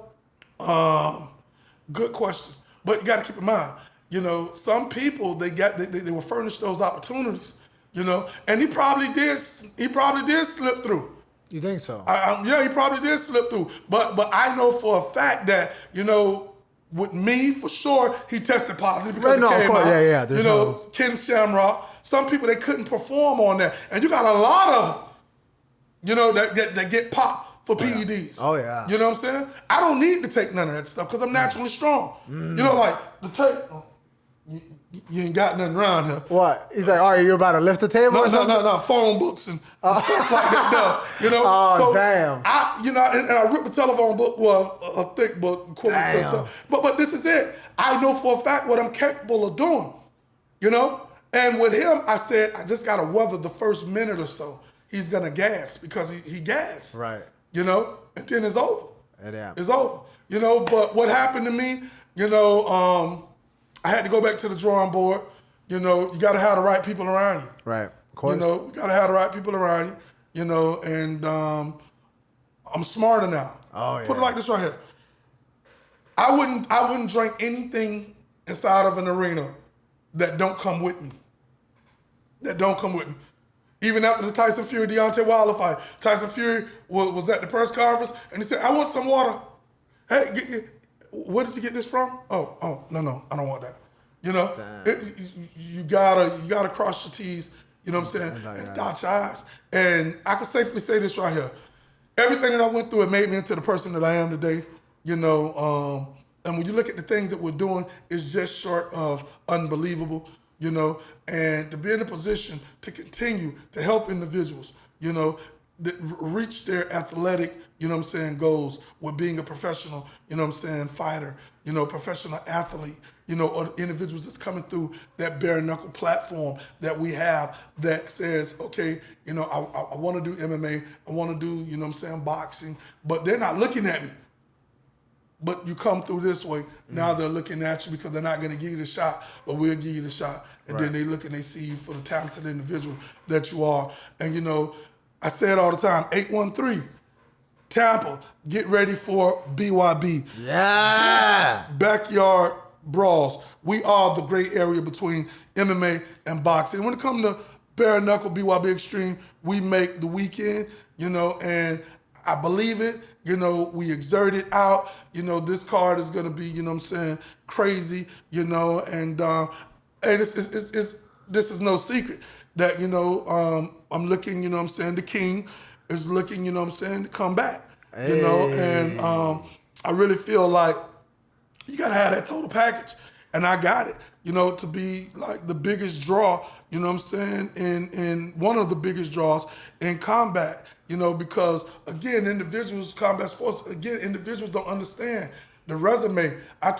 A: Good question. But you got to keep in mind, you know, some people they were furnished those opportunities, you know, and he probably did slip through.
B: You think so?
A: Yeah, he probably did slip through. But I know for a fact that, you know, with me, for sure, he tested positive because it came out.
B: Yeah.
A: You know, Ken Shamrock. Some people, they couldn't perform on that. And you got a lot of them, you know, that get popped for PEDs.
B: Oh, yeah.
A: You know what I'm saying? I don't need to take none of that stuff because I'm naturally strong. You know, like, the tape, you ain't got nothing around here.
B: What? He's like, all right, you're about to lift the table or something?
A: No, phone books and stuff like that. You know?
B: Oh,
A: so
B: damn.
A: And I ripped the telephone book, well, a thick book, equivalent to but this is it. I know for a fact what I'm capable of doing, you know? And with him, I said, I just got to weather the first minute or so. He's going to gas because he gassed.
B: Right.
A: You know? And then it's over.
B: Yeah.
A: It's over. You know, but what happened to me, you know, I had to go back to the drawing board. You know, you got to have the right people around you.
B: Right. Of course.
A: You know, you got to have the right people around you. you know, and I'm smarter now.
B: Oh, yeah.
A: Put it like this right here. I wouldn't drink anything inside of an arena that don't come with me. That don't come with me. Even after the Tyson Fury Deontay Wilder fight, Tyson Fury was at the press conference and he said, "I want some water." Hey, where did you get this from? Oh, no, I don't want that. You know, you gotta cross your T's. You know what I'm saying? And dot your I's. And I can safely say this right here: everything that I went through, it made me into the person that I am today. You know, and when you look at the things that we're doing, it's just short of unbelievable. You know, and to be in a position to continue to help individuals, you know, that reach their athletic, you know what I'm saying, goals with being a professional, you know what I'm saying, fighter, you know, professional athlete, you know, or individuals that's coming through that bare knuckle platform that we have that says, okay, you know, I want to do MMA, I want to do, you know what I'm saying, boxing, but they're not looking at me. But you come through this way, now they're looking at you because they're not going to give you the shot, but we'll give you the shot. And then they look and they see you for the talented individual that you are. And, you know, I say it all the time, 813, Tampa, get ready for BYB.
B: Yeah.
A: Backyard brawls. We are the gray area between MMA and boxing. When it comes to bare knuckle, BYB Extreme, we make the weekend, you know, and I believe it. You know, we exert it out. You know, this card is going to be, you know what I'm saying, crazy, you know, and this is no secret that, you know, I'm looking, you know what I'm saying, the king is looking, you know what I'm saying, to come back, you know, and I really feel like you got to have that total package. And I got it, you know, to be like the biggest draw, you know what I'm saying, in one of the biggest draws in combat, you know, because again, combat sports, individuals don't understand the resume. I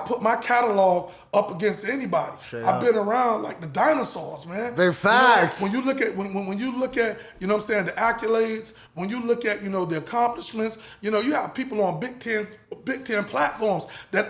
A: put my catalog up against anybody. I've been around like the dinosaurs, man.
B: Big facts.
A: You know, when you look at, you know what I'm saying, the accolades, when you look at, you know, the accomplishments, you know, you have people on Big Ten platforms that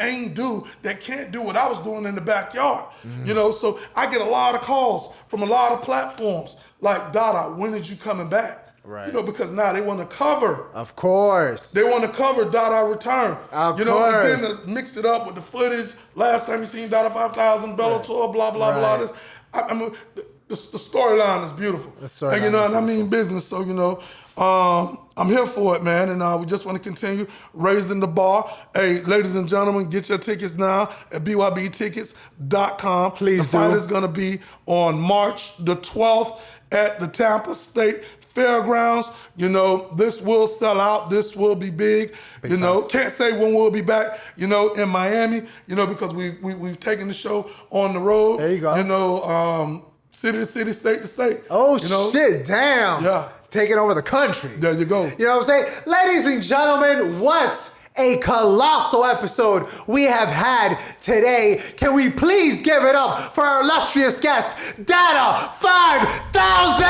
A: can't do what I was doing in the backyard. You know, so I get a lot of calls from a lot of platforms like, Dada, when is you coming back?
B: Right.
A: You know, because now they want to cover.
B: Of course.
A: They want to cover Dada return.
B: Of
A: you know,
B: course.
A: and then to mix it up with the footage. Last time you seen Dada 5000, Bellator, blah, blah, blah. This. I mean, the storyline is beautiful. And, you know, and I mean business. So, you know, I'm here for it, man. And we just want to continue raising the bar. Hey, ladies and gentlemen, get your tickets now at bybtickets.com.
B: Please
A: The fight is going to be on March the 12th at the Tampa State Fairgrounds. You know, this will sell out. This will be big. You know, can't say when we'll be back, you know, in Miami, you know, because we've taken the show on the road.
B: There you go.
A: You know, city to city, state to state.
B: Oh,
A: you know?
B: shit, damn.
A: Yeah.
B: Taking over the country.
A: There you go.
B: You know what I'm saying? Ladies and gentlemen, what a colossal episode we have had today. Can we please give it up for our illustrious guest, Dada 5000!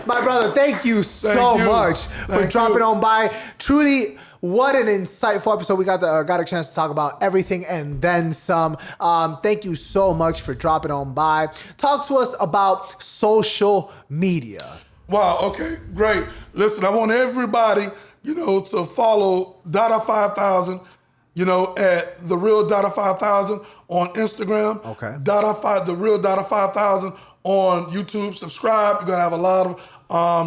B: My brother, thank you so much for dropping on by. Truly, what an insightful episode. We got a chance to talk about everything and then some. Thank you so much for dropping on by. Talk to us about social media.
A: Wow, okay, great. Listen, I want everybody, you know, to follow Dada 5000, you know, at The Real Dada 5000 on Instagram.
B: Okay.
A: The Real Dada 5000 on YouTube. Subscribe. You're going to have a lot of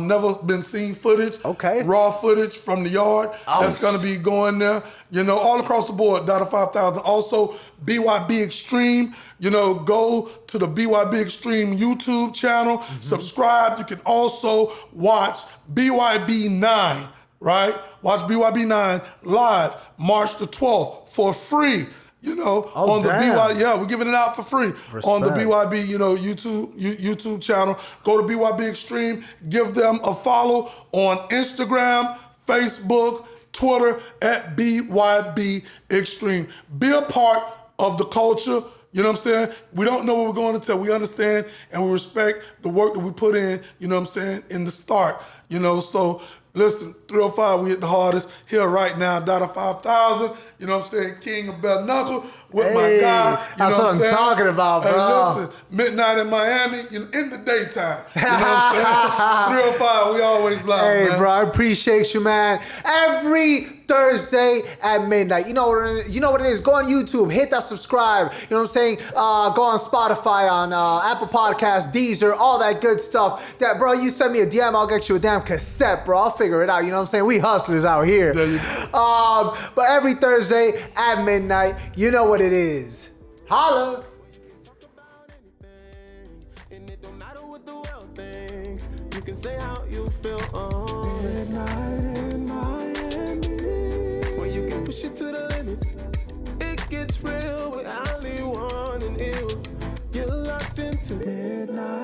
A: never been seen footage.
B: Okay.
A: Raw footage from the yard. That's going to be going there. You know, all across the board, Dada 5000. Also, BYB Extreme. You know, go to the BYB Extreme YouTube channel. Subscribe. You can also watch BYB 9, right? Watch BYB 9 live March the 12th for free. You know, on the BYB, we're giving it out for free on the BYB, you know, YouTube channel. Go to BYB Extreme, give them a follow on Instagram, Facebook, Twitter at BYB Extreme. Be a part of the culture. You know what I'm saying? We don't know what we're going to tell. We understand and we respect the work that we put in, you know what I'm saying, in the start. You know, so listen, 305, we hit the hardest here right now, Dada 5000. You you know what I'm saying, king of Bare Knuckle with
B: Hey,
A: my guy. You
B: that's
A: know
B: what I'm
A: saying?
B: talking about, bro.
A: Hey, listen, midnight in Miami, in the daytime. You know what I'm saying? 305, we always live,
B: Hey,
A: man.
B: bro, I appreciate you, man. Every Thursday at midnight. You know what it is. Go on YouTube, hit that subscribe. You know what I'm saying? Go on Spotify, on Apple Podcasts, Deezer, all that good stuff. That, bro, you send me a DM, I'll get you a damn cassette, bro. I'll figure it out. You know what I'm saying? We hustlers out here.
A: There you go.
B: But every Thursday at midnight, you know what it is. Holla.
C: And it don't matter what the world thinks. You can say how you feel on midnight in Miami. When you can push it to the limit, it gets real with only one and ill. You're locked into midnight.